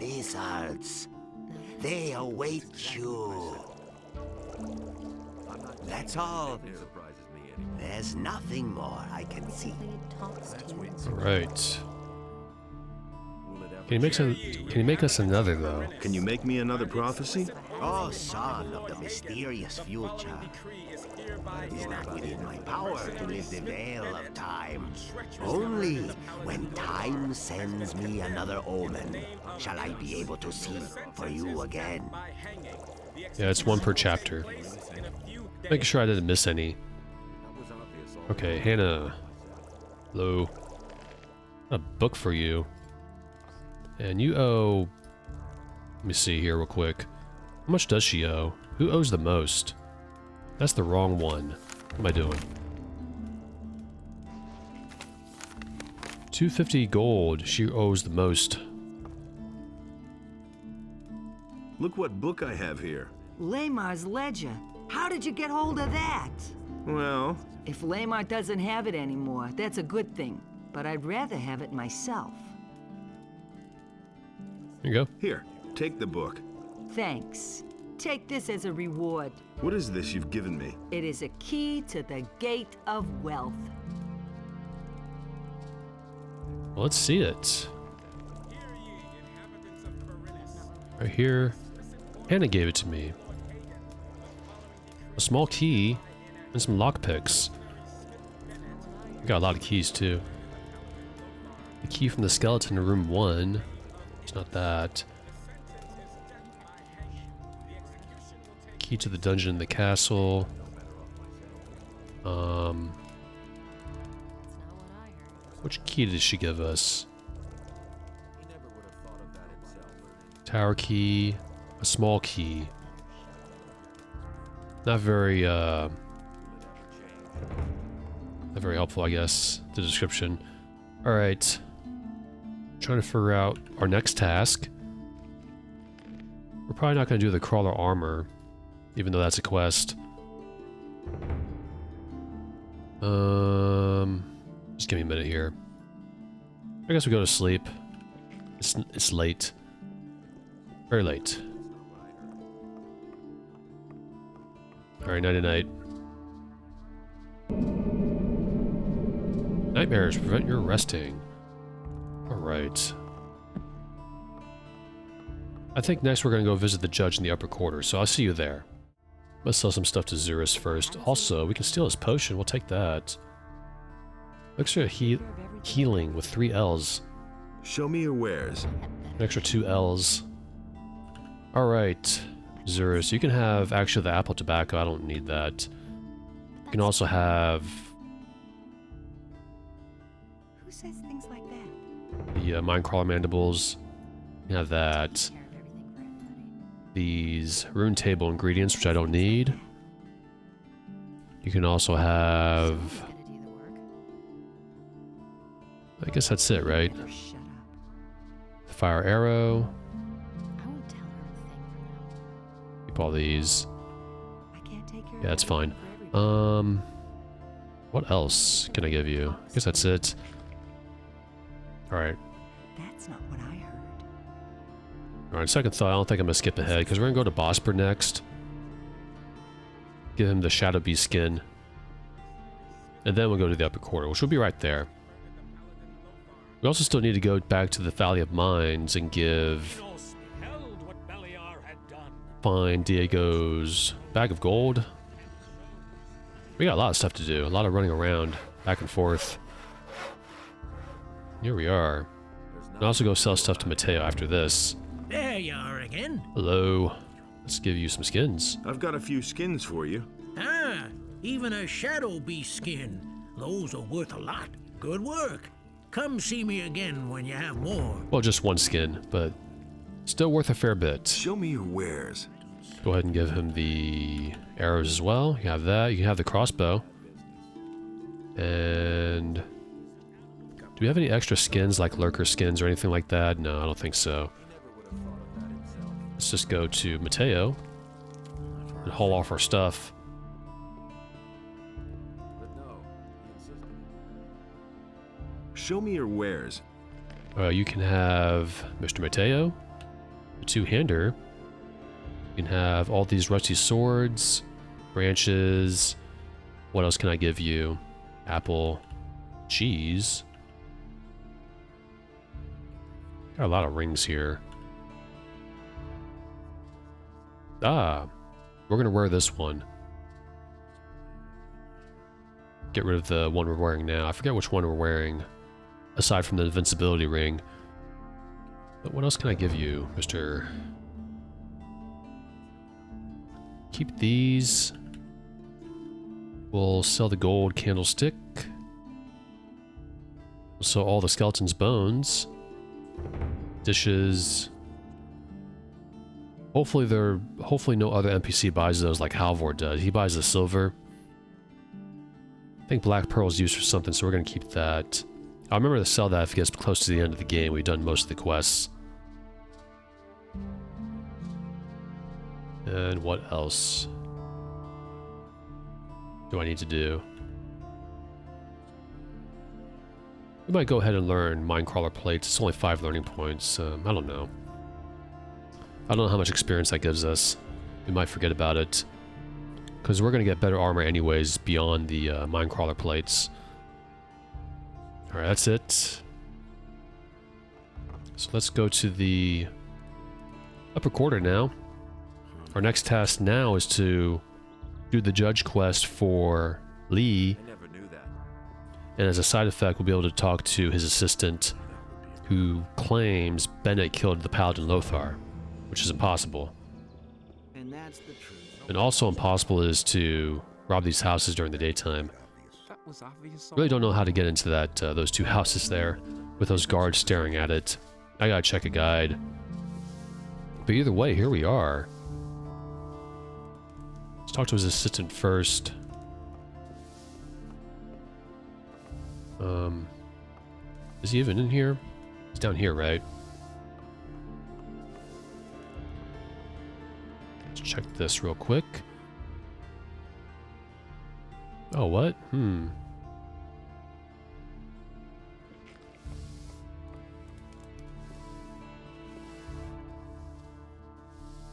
Lizards. They await you. That's all. There's nothing more I can see. Alright. Can you make us another though? Can you make me another prophecy? Oh, son of the mysterious future. It is not within my power to lift the veil of time. Only when time sends me another omen shall I be able to see for you again. Yeah, it's 1 per chapter. Making sure I didn't miss any. Okay, Hannah. Hello. A book for you. And you owe... Let me see here real quick. How much does she owe? Who owes the most? That's the wrong one. What am I doing? 250 gold. She owes the most. Look what book I have here. Lamar's ledger. How did you get hold of that? Well... If Lamar doesn't have it anymore, that's a good thing. But I'd rather have it myself. Here you go. Here, take the book. Thanks. Take this as a reward. What is this you've given me? It is a key to the Gate of Wealth. Well, let's see it. Right here. Hannah gave it to me. A small key and some lockpicks. Got a lot of keys too. The key from the skeleton in room 1. It's not that. Key to the dungeon in the castle. Which key did she give us? Tower key, a small key. Not very helpful, I guess, the description. Alright. Trying to figure out our next task. We're probably not going to do the crawler armor, even though that's a quest. Just give me a minute here. I guess we go to sleep. It's late. Very late. Alright, night-night. Nightmares prevent your resting. Alright. I think next we're gonna go visit the judge in the upper quarters, so I'll see you there. Let's sell some stuff to Zurus first. Also, we can steal his potion, we'll take that. Extra healing with 3 L's. Show me your wares. An extra 2 L's. Alright. Zurus. You can have actually the apple tobacco. I don't need that. You can also have Who says things like that? the Minecrawler mandibles. You can have that. These rune table ingredients, which I don't need. You can also have... I guess that's it, right? The fire arrow. Keep all these. Yeah, that's fine. What else can I give you? I guess that's it. Alright. That's not what I heard. Alright, second thought, I don't think I'm gonna skip ahead, because we're gonna go to Bosper next. Give him the Shadow Beast skin. And then we'll go to the upper quarter, which will be right there. We also still need to go back to the Valley of Mines and find Diego's bag of gold. We got a lot of stuff to do, a lot of running around, back and forth. Here we are. And also go sell stuff to Mateo after this. There you are again. Hello. Let's give you some skins. I've got a few skins for you. Ah, even a Shadow Beast skin. Those are worth a lot. Good work. Come see me again when you have more. Well, just one skin, but still worth a fair bit. Show me your wares. Go ahead and give him the arrows as well. You have that. You can have the crossbow. And do we have any extra skins like lurker skins or anything like that? No, I don't think so. Let's just go to Mateo and haul off our stuff. Show me your wares. You can have Mr. Mateo, a two-hander. You can have all these rusty swords, branches. What else can I give you? Apple, cheese. Got a lot of rings here. Ah, we're gonna wear this one. Get rid of the one we're wearing now. I forget which one we're wearing, aside from the invincibility ring. But what else can I give you, Mr. Keep these. We'll sell the gold candlestick. We'll sell all the skeleton's bones. Dishes. Hopefully no other NPC buys those like Halvor does. He buys the silver. I think Black Pearl's used for something, so we're gonna keep that. I'll remember to sell that if it gets close to the end of the game. We've done most of the quests. And what else do I need to do? We might go ahead and learn Minecrawler plates. It's only 5 learning points. I don't know. I don't know how much experience that gives us. We might forget about it. Because we're going to get better armor anyways beyond the Minecrawler plates. Alright, that's it. So let's go to the upper quarter now. Our next task now is to do the judge quest for Lee. I never knew that. And as a side effect, we'll be able to talk to his assistant who claims Bennet killed the paladin Lothar, which is impossible. And that's the truth. And also impossible is to rob these houses during the daytime. That was obvious. Really don't know how to get into that those two houses there with those guards staring at it. I gotta check a guide. But either way, here we are. Let's talk to his assistant first. Is he even in here? He's down here, right? Let's check this real quick. Oh, what?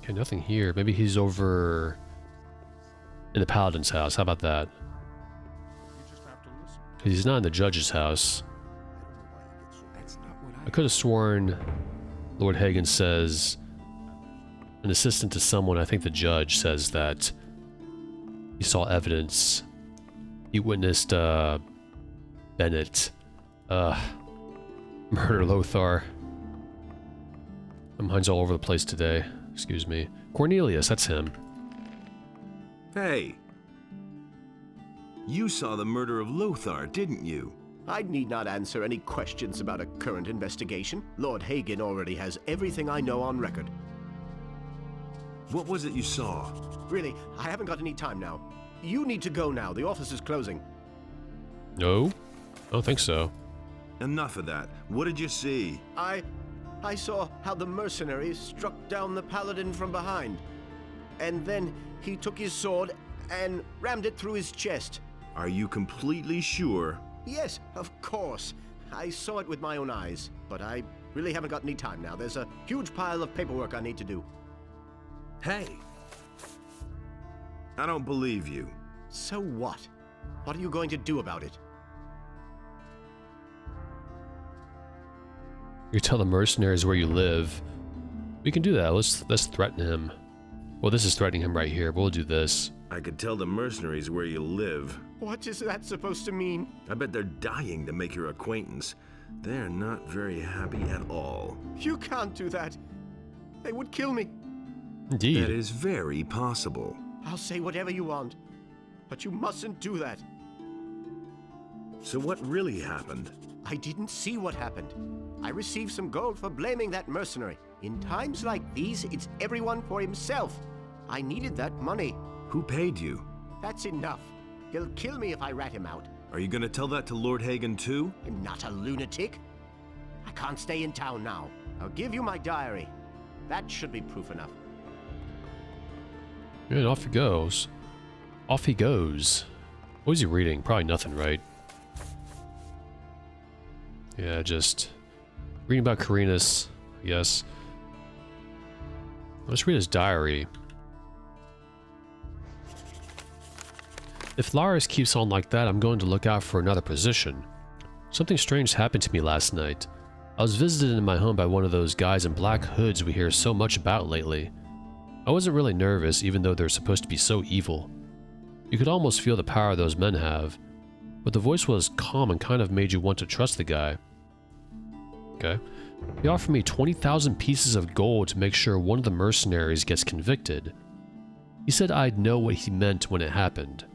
Okay, nothing here. Maybe he's over in the paladin's house. How about that? He's not in the judge's house. I could have sworn Lord Hagen says an assistant to someone, I think the judge, says that he saw evidence. He witnessed Bennet murder Lothar. My mind's all over the place today. Excuse me. Cornelius, that's him. Hey. You saw the murder of Lothar, didn't you? I need not answer any questions about a current investigation. Lord Hagen already has everything I know on record. What was it you saw? Really, I haven't got any time now. You need to go now. The office is closing. No? I don't think so. Enough of that. What did you see? I saw how the mercenaries struck down the paladin from behind. And then he took his sword and rammed it through his chest. Are you completely sure? Yes, of course. I saw it with my own eyes. But I really haven't got any time now. There's a huge pile of paperwork I need to do. Hey! I don't believe you. So what? What are you going to do about it? You tell the mercenaries where you live. We can do that. Let's threaten him. Well, this is threatening him right here. We'll do this. I could tell the mercenaries where you live. What is that supposed to mean? I bet they're dying to make your acquaintance. They're not very happy at all. You can't do that. They would kill me. Indeed. That is very possible. I'll say whatever you want, but you mustn't do that. So what really happened? I didn't see what happened. I received some gold for blaming that mercenary. In times like these, it's everyone for himself. I needed that money. Who paid you? That's enough. He'll kill me if I rat him out. Are you gonna tell that to Lord Hagen too? I'm not a lunatic. I can't stay in town now. I'll give you my diary. That should be proof enough. Yeah, and off he goes. Off he goes. What was he reading? Probably nothing, right? Yeah, just reading about Khorinis, yes. Let's read his diary. If Lars keeps on like that, I'm going to look out for another position. Something strange happened to me last night. I was visited in my home by one of those guys in black hoods we hear so much about lately. I wasn't really nervous, even though they're supposed to be so evil. You could almost feel the power those men have, but the voice was calm and kind of made you want to trust the guy. Okay. He offered me 20,000 pieces of gold to make sure one of the mercenaries gets convicted. He said I'd know what he meant when it happened.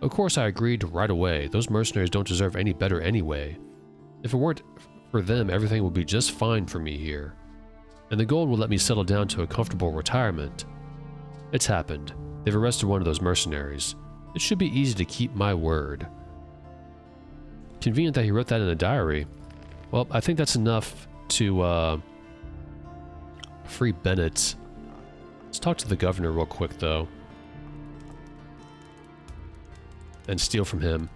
Of course, I agreed right away. Those mercenaries don't deserve any better anyway. If it weren't for them, everything would be just fine for me here. And the gold would let me settle down to a comfortable retirement. It's happened. They've arrested one of those mercenaries. It should be easy to keep my word. Convenient that he wrote that in a diary. Well, I think that's enough to free Bennet. Let's talk to the governor real quick, though. And steal from him.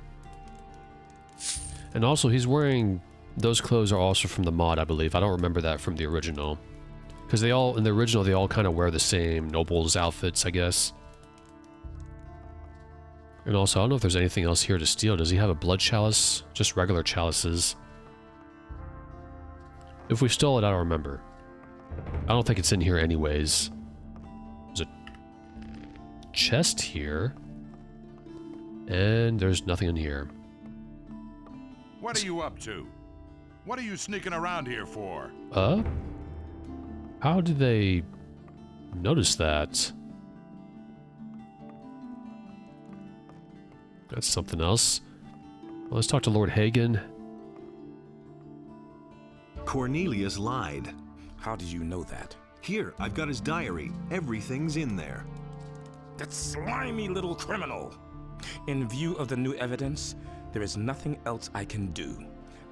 And also, he's wearing... Those clothes are also from the mod, I believe. I don't remember that from the original. Because they all, in the original, they all kind of wear the same nobles outfits, I guess. And also, I don't know if there's anything else here to steal. Does he have a blood chalice? Just regular chalices. If we stole it, I don't remember. I don't think it's in here anyways. There's a chest here. And there's nothing in here. What are you up to? What are you sneaking around here for? How did they notice that? That's something else. Well, let's talk to Lord Hagen. Cornelius lied. How did you know that? Here, I've got his diary. Everything's in there. That slimy little criminal! In view of the new evidence, there is nothing else I can do.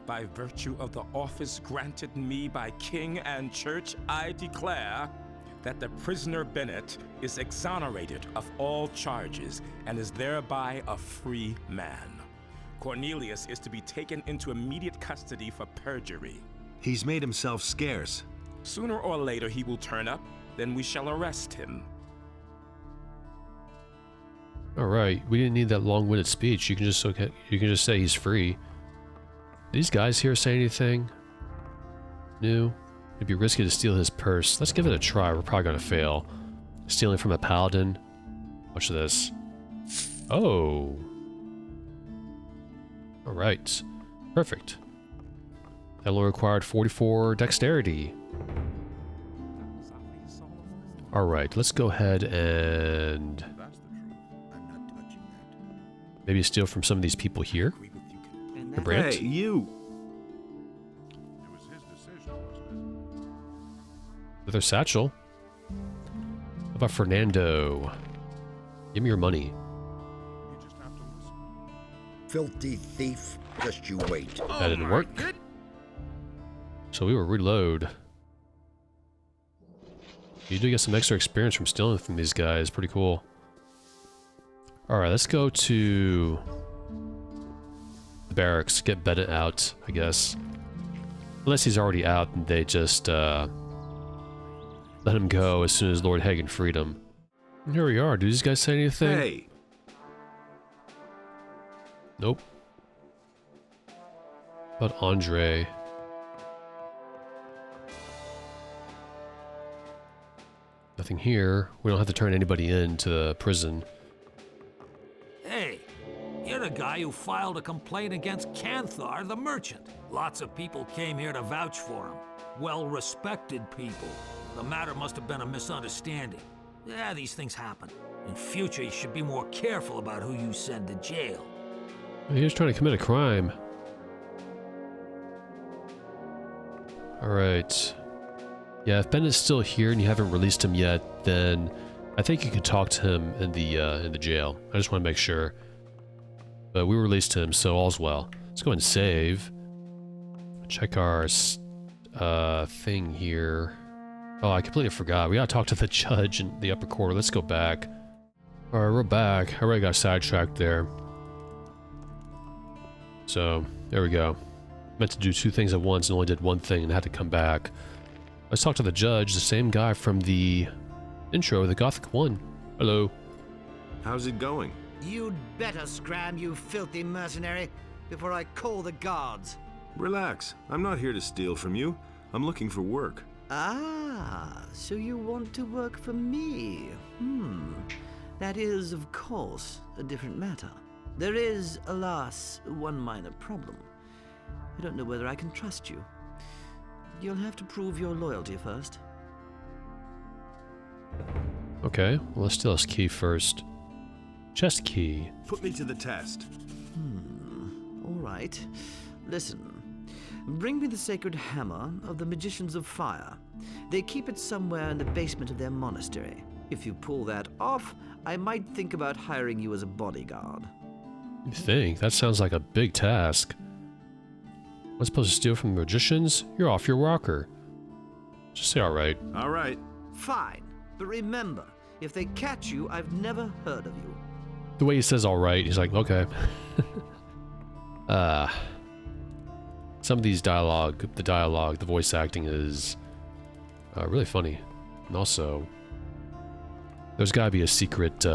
By virtue of the office granted me by king and church, I declare that the prisoner Bennet is exonerated of all charges and is thereby a free man. Cornelius is to be taken into immediate custody for perjury. He's made himself scarce. Sooner or later he will turn up, then we shall arrest him. Alright, we didn't need that long-winded speech. You can just say he's free. These guys here say anything new? It'd be risky to steal his purse. Let's give it a try. We're probably gonna fail. Stealing from a paladin. Watch this. Oh. Alright. Perfect. That only required 44 dexterity. Alright, let's go ahead and maybe steal from some of these people here. The Brant? Hey, you! Another satchel. How about Fernando? Give me your money. Filthy thief. Just you wait. That didn't work. So we will reload. You do get some extra experience from stealing from these guys. Pretty cool. Alright, let's go to the barracks. Get Bennet out, I guess. Unless he's already out and they just let him go as soon as Lord Hagen freed him. And here we are. Do these guys say anything? Hey! Nope. About Andre. Nothing here. We don't have to turn anybody into the prison. Hey, you're the guy who filed a complaint against Canthar, the merchant. Lots of people came here to vouch for him. Well-respected people. The matter must have been a misunderstanding. Yeah, these things happen. In future, you should be more careful about who you send to jail. He was trying to commit a crime. Alright. Yeah, if Ben is still here and you haven't released him yet, then I think you could talk to him in the jail. I just want to make sure. But we released him, so all's well. Let's go ahead and save. Check our thing here. Oh, I completely forgot. We gotta talk to the judge in the upper quarter. Let's go back. Alright, we're back. I already got sidetracked there. So, there we go. Meant to do two things at once and only did one thing and had to come back. Let's talk to the judge, the same guy from the intro, the Gothic 1. Hello. How's it going? You'd better scram, you filthy mercenary, before I call the guards. Relax. I'm not here to steal from you. I'm looking for work. Ah, so you want to work for me? That is, of course, a different matter. There is, alas, one minor problem. I don't know whether I can trust you. You'll have to prove your loyalty first. Okay, well, let's steal his key first. Chest key. Put me to the test. All right. Listen. Bring me the sacred hammer of the Magicians of Fire. They keep it somewhere in the basement of their monastery. If you pull that off, I might think about hiring you as a bodyguard. You think? That sounds like a big task. I'm supposed to steal from the magicians? You're off your rocker. Just say alright. Alright. Fine. But remember, if they catch you, I've never heard of you. The way he says alright, he's like, okay. Some of these the voice acting is really funny. And also, there's gotta be a secret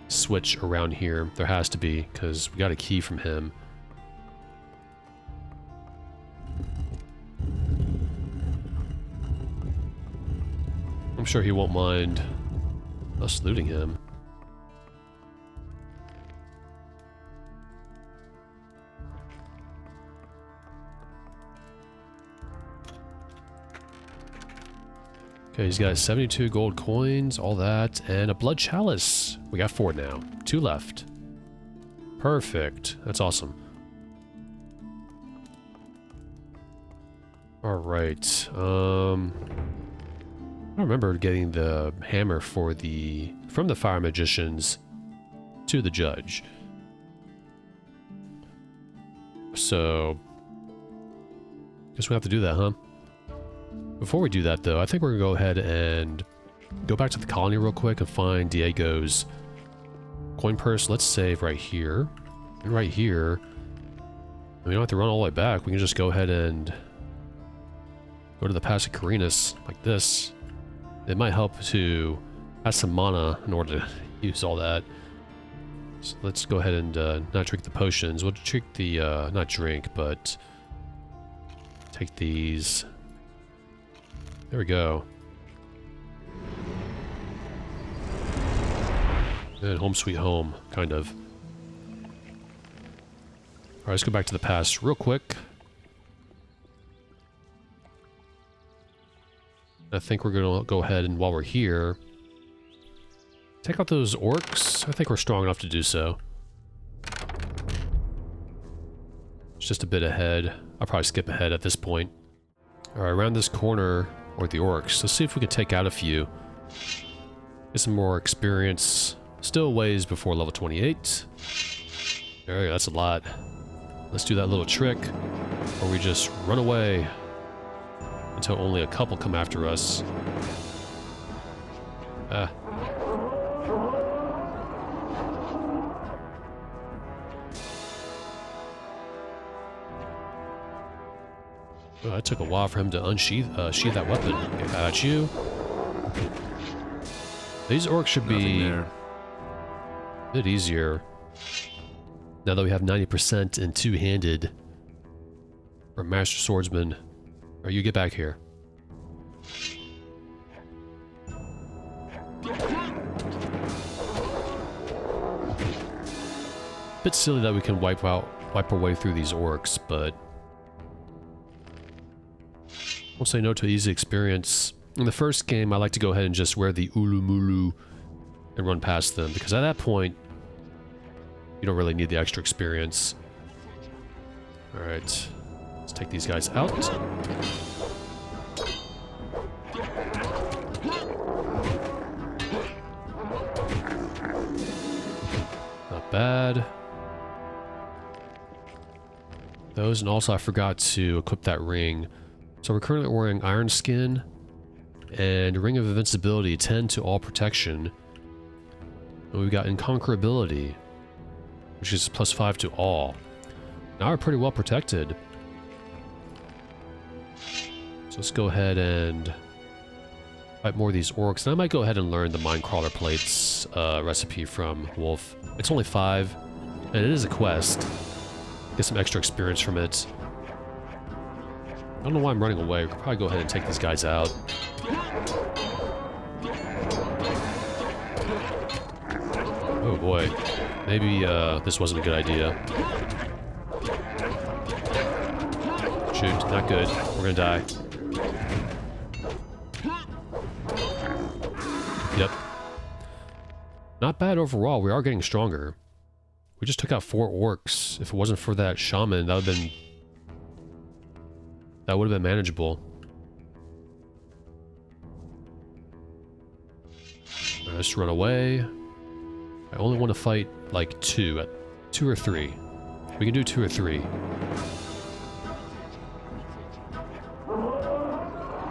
switch around here. There has to be, because we got a key from him. I'm sure he won't mind us looting him. Okay, he's got 72 gold coins, all that, and a Blood Chalice. We got 4 now. 2 left. Perfect. That's awesome. Alright, I remember getting the hammer from the Fire Magicians to the judge. So, guess we have to do that, huh? Before we do that, though, I think we're gonna go ahead and go back to the colony real quick and find Diego's coin purse. Let's save right here. And right here, we don't have to run all the way back. We can just go ahead and go to the pass of Khorinis, like this. It might help to have some mana in order to use all that. So let's go ahead and not drink the potions. We'll drink the, not drink, but take these. There we go. And home sweet home, kind of. Alright, let's go back to the past real quick. I think we're gonna go ahead and, while we're here, take out those orcs. I think we're strong enough to do so. It's just a bit ahead. I'll probably skip ahead at this point. Alright, around this corner, or the orcs, let's see if we can take out a few. Get some more experience. Still ways before level 28. There we go, that's a lot. Let's do that little trick, where we just run away until only a couple come after us. Ah. Oh, that took a while for him to unsheath sheath that weapon. Get at you. These orcs should be a bit easier. Now that we have 90% in two-handed for Master Swordsman. Or you get back here. Bit silly that we can wipe our way through these orcs, but won't say no to easy experience. In the first game, I like to go ahead and just wear the Ulumulu and run past them, because at that point, you don't really need the extra experience. Alright, let's take these guys out. Not bad. Those, and also I forgot to equip that ring. So we're currently wearing Iron Skin and Ring of Invincibility, 10 to all protection. And we've got Inconquerability, which is +5 to all. Now we're pretty well protected. So let's go ahead and fight more of these orcs. And I might go ahead and learn the Minecrawler Plates recipe from Wolf. It's only 5, and it is a quest. Get some extra experience from it. I don't know why I'm running away. We could probably go ahead and take these guys out. Oh boy. Maybe this wasn't a good idea. Shoot, not good. We're gonna die. Yep. Not bad overall. We are getting stronger. We just took out 4 orcs. If it wasn't for that shaman, that would have been manageable. Right, let's run away. I only want to fight like 2 or 3. We can do 2 or 3.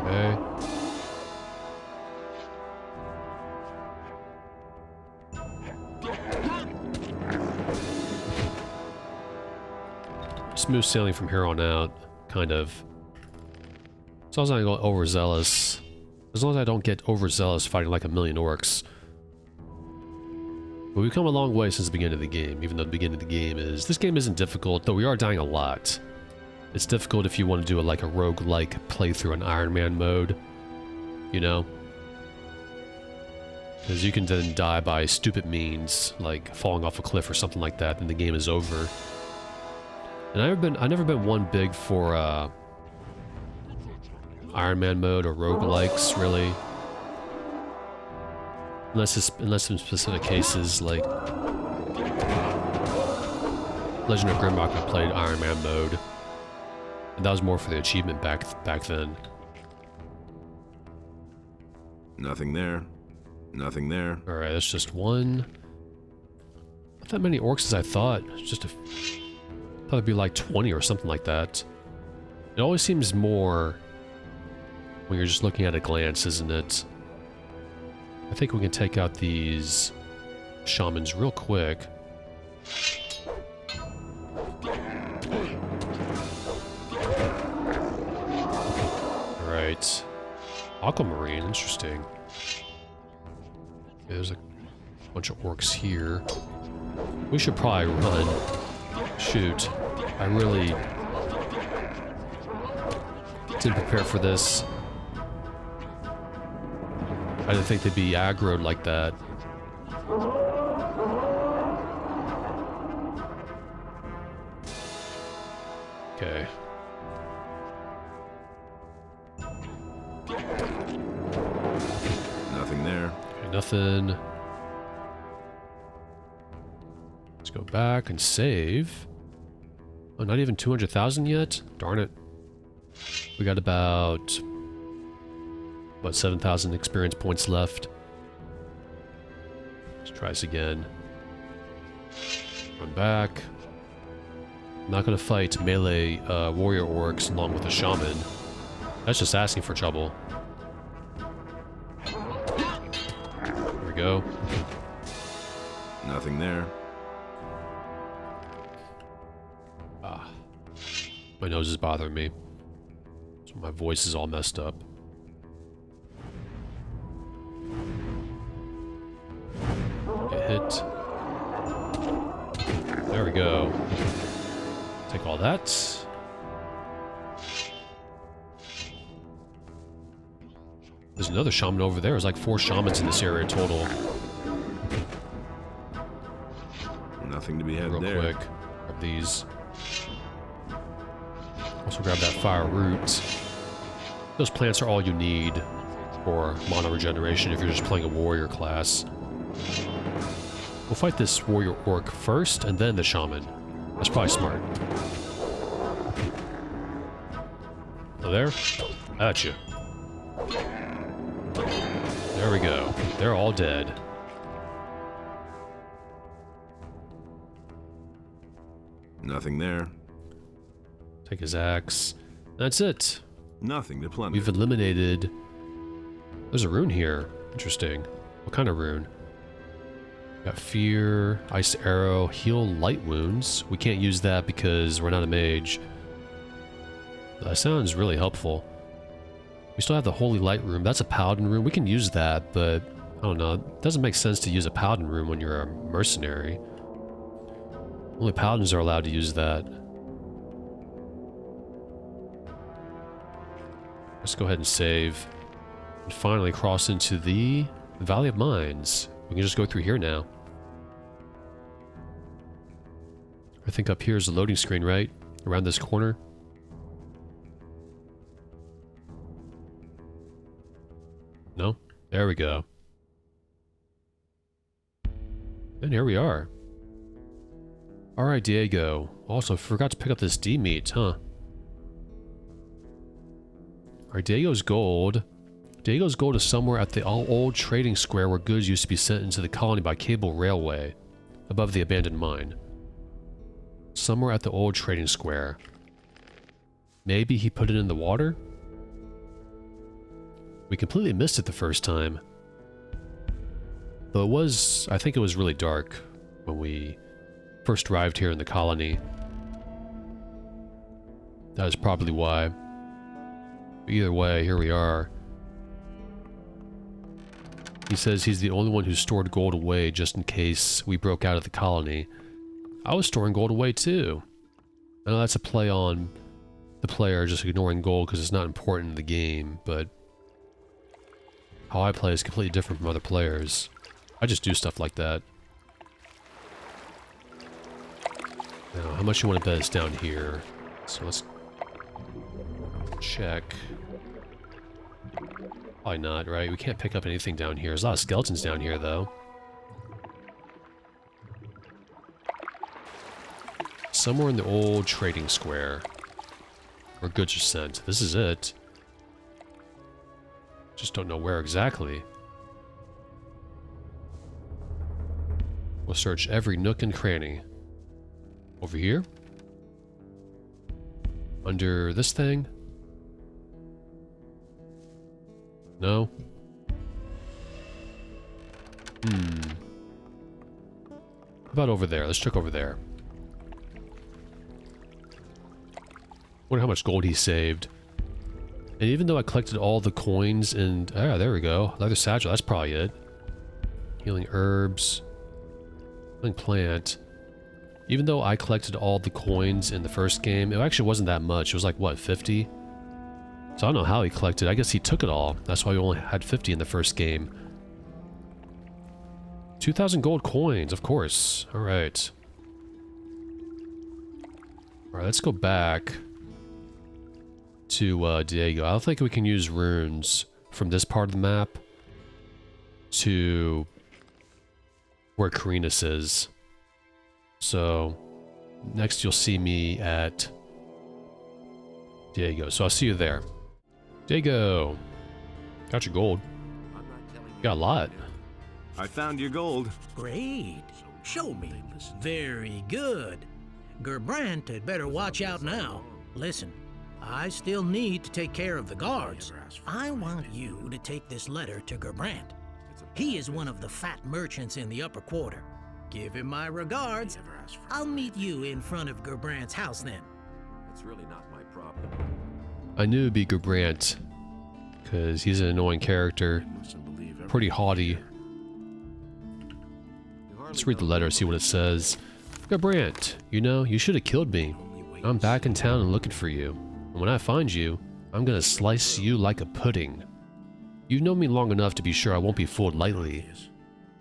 Okay. Smooth sailing from here on out, kind of. As long as I don't get overzealous. As long as I don't get overzealous fighting like a million orcs. But we've come a long way since the beginning of the game, even though the beginning of the game is... This game isn't difficult, though we are dying a lot. It's difficult if you want to do like a roguelike playthrough in Iron Man mode. You know? Because you can then die by stupid means, like falling off a cliff or something like that, and the game is over. And I've never been one big for Iron Man mode or roguelikes, really. Unless in specific cases, like Legend of Grimrock, I played Iron Man mode. And that was more for the achievement back then. Nothing there. Nothing there. Alright, that's just one. Not that many orcs as I thought. Just thought it'd be like 20 or something like that. It always seems more when you're just looking at a glance, isn't it? I think we can take out these shamans real quick. Alright. Aquamarine, interesting. Okay, there's a bunch of orcs here. We should probably run. Shoot. I really didn't prepare for this. I didn't think they'd be aggroed like that. Okay. Nothing. Let's go back and save. Oh, not even 200,000 yet? Darn it. We got about 7,000 experience points left. Let's try this again. Run back. I'm not gonna fight melee warrior orcs along with a shaman. That's just asking for trouble. Here we go. Nothing there. My nose is bothering me. So my voice is all messed up. Get hit. There we go. Take all that. There's another shaman over there. There's like 4 shamans in this area total. Nothing to be had Real there. quick. Grab these. Also grab that fire root. Those plants are all you need for mono regeneration if you're just playing a warrior class. We'll fight this warrior orc first and then the shaman. That's probably smart. Oh, there? Gotcha. There we go. They're all dead. Nothing there. Take his axe. That's it. Nothing to plunder. We've eliminated... There's a rune here. Interesting. What kind of rune? Got Fear, Ice Arrow, Heal Light Wounds. We can't use that because we're not a mage. That sounds really helpful. We still have the Holy Light Rune. That's a Paladin rune. We can use that, but I don't know. It doesn't make sense to use a Paladin rune when you're a mercenary. Only Paladins are allowed to use that. Let's go ahead and save. And finally cross into the Valley of Mines. We can just go through here now. I think up here is the loading screen, right? Around this corner. No? There we go. And here we are. Alright, Diego. Also, forgot to pick up this D-meat, huh? Alright, Diego's gold. Diego's gold is somewhere at the old trading square where goods used to be sent into the colony by cable railway, above the abandoned mine. Somewhere at the old trading square. Maybe he put it in the water? We completely missed it the first time. Though it was, I think it was really dark when we first arrived here in the colony. That is probably why. Either way, here we are. He says he's the only one who stored gold away just in case we broke out of the colony. I was storing gold away too. I know that's a play on the player just ignoring gold because it's not important in the game, but how I play is completely different from other players. I just do stuff like that. Now, how much you want to bet is down here? So let's check. Probably not, right? We can't pick up anything down here. There's a lot of skeletons down here, though. Somewhere in the old trading square where goods are sent. This is it. Just don't know where exactly. We'll search every nook and cranny. Over here? Under this thing? No? How about over there? Let's check over there. Wonder how much gold he saved. And even though I collected all the coins and... Ah, there we go. Leather satchel, that's probably it. Healing herbs. Healing plant. Even though I collected all the coins in the first game, it actually wasn't that much. It was like, what, 50? So I don't know how he collected. I guess he took it all. That's why we only had 50 in the first game. 2,000 gold coins, of course. Alright. Alright, let's go back to Diego. I don't think we can use runes from this part of the map. to where Khorinis is. So next you'll see me at Diego. So I'll see you there. Diego, got your gold. Got a lot. I found your gold. Great. Show me. Very good. Gerbrand had better watch out now. Listen, I still need to take care of the guards. I want you to take this letter to Gerbrand. He is one of the fat merchants in the upper quarter. Give him my regards. I'll meet you in front of Gerbrand's house then. That's really not my problem. I knew it'd be Gerbrand, because he's an annoying character. Pretty haughty. Let's read the letter, see what it says. Gerbrand, you know, you should have killed me. I'm back in town and looking for you. And when I find you, I'm gonna slice you like a pudding. You've known me long enough to be sure I won't be fooled lightly.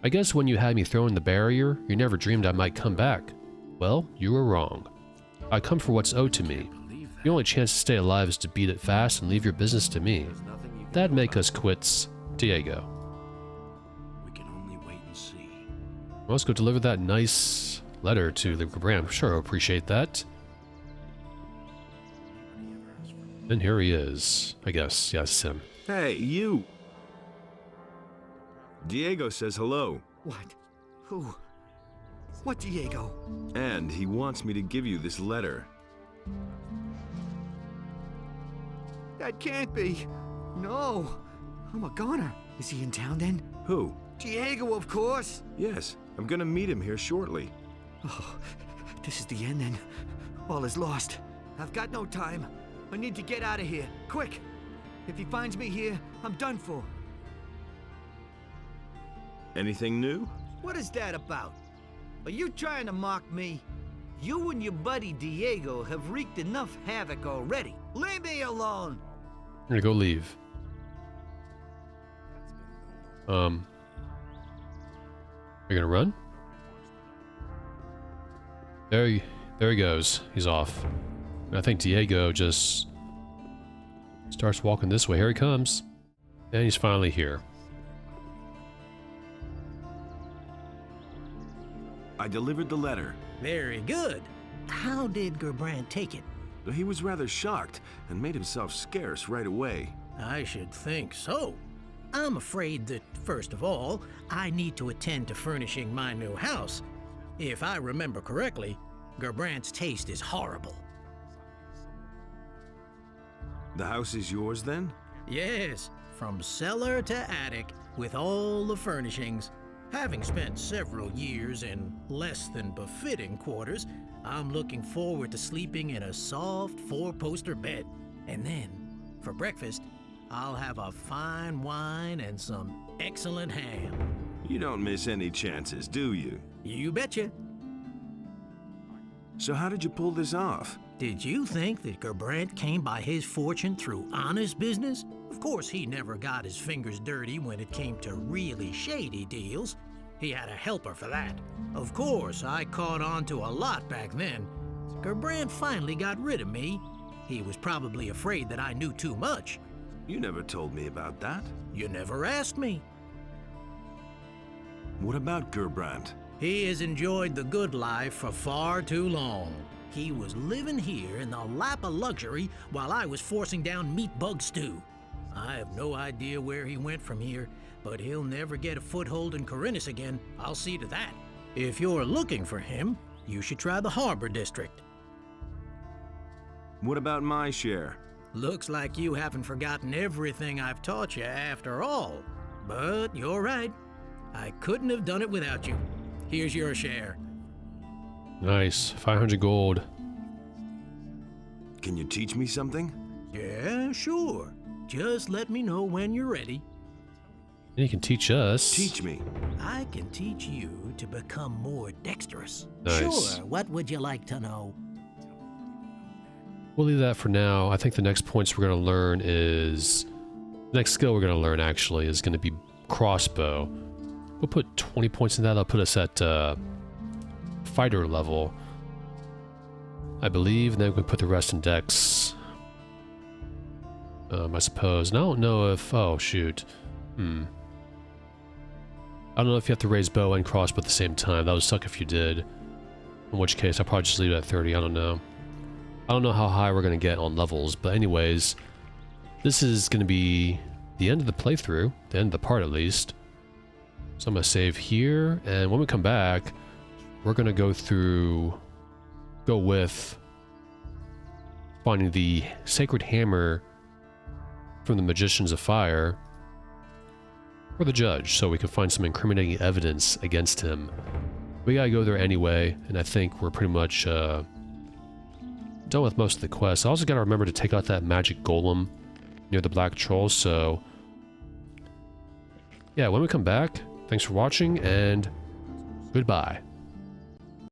I guess when you had me throw in the barrier, you never dreamed I might come back. Well, you were wrong. I come for what's owed to me. The only chance to stay alive is to beat it fast and leave your business to me. That'd make us quits. Diego. We can only wait and see. Well, let's go deliver that nice letter to the Gerbrand. I'm sure he'll appreciate that. And here he is. I guess. Yes, him. Hey, you! Diego says hello. What? Who? What Diego? And he wants me to give you this letter. That can't be. No. I'm a goner. Is he in town then? Who? Diego, of course. Yes, I'm gonna meet him here shortly. Oh, this is the end then. All is lost. I've got no time. I need to get out of here. Quick! If he finds me here, I'm done for. Anything new? What is that about? Are you trying to mock me? You and your buddy Diego have wreaked enough havoc already. Leave me alone! I'm gonna go leave. Are you gonna run? There he goes. He's off. I think Diego just starts walking this way. Here he comes. And he's finally here. I delivered the letter. Very good. How did Gerbrand take it? He was rather shocked and made himself scarce right away. I should think so. I'm afraid that, first of all, I need to attend to furnishing my new house. If I remember correctly, Gerbrand's taste is horrible. The house is yours then? Yes, from cellar to attic, with all the furnishings. Having spent several years in less than befitting quarters, I'm looking forward to sleeping in a soft four-poster bed. And then, for breakfast, I'll have a fine wine and some excellent ham. You don't miss any chances, do you? You betcha. So how did you pull this off? Did you think that Gerbrand came by his fortune through honest business? Of course, he never got his fingers dirty when it came to really shady deals. He had a helper for that. Of course, I caught on to a lot back then. Gerbrand finally got rid of me. He was probably afraid that I knew too much. You never told me about that. You never asked me. What about Gerbrand? He has enjoyed the good life for far too long. He was living here in the lap of luxury while I was forcing down meat bug stew. I have no idea where he went from here, but he'll never get a foothold in Khorinis again. I'll see to that. If you're looking for him, you should try the Harbor District. What about my share? Looks like you haven't forgotten everything I've taught you after all. But you're right. I couldn't have done it without you. Here's your share. Nice. 500 gold. Can you teach me something? Yeah, sure. Just let me know when you're ready. And you can teach us. Teach me. I can teach you to become more dexterous. Nice. Sure. What would you like to know? We'll leave that for now. I think the next points we're going to learn is... The next skill we're going to learn, actually, is going to be crossbow. We'll put 20 points in that. That'll put us at fighter level, I believe. And then we can put the rest in dex. I suppose. And I don't know if... Oh, shoot. I don't know if you have to raise bow and crossbow at the same time. That would suck if you did. In which case, I'll probably just leave it at 30. I don't know. I don't know how high we're going to get on levels. But anyways, this is going to be the end of the playthrough. The end of the part, at least. So I'm going to save here. And when we come back, we're going to go with finding the sacred hammer from the Magicians of Fire for the judge, so we can find some incriminating evidence against him. We gotta go there anyway, and I think we're pretty much done with most of the quests. I also gotta remember to take out that magic golem near the black troll, so yeah, when we come back, thanks for watching, and goodbye.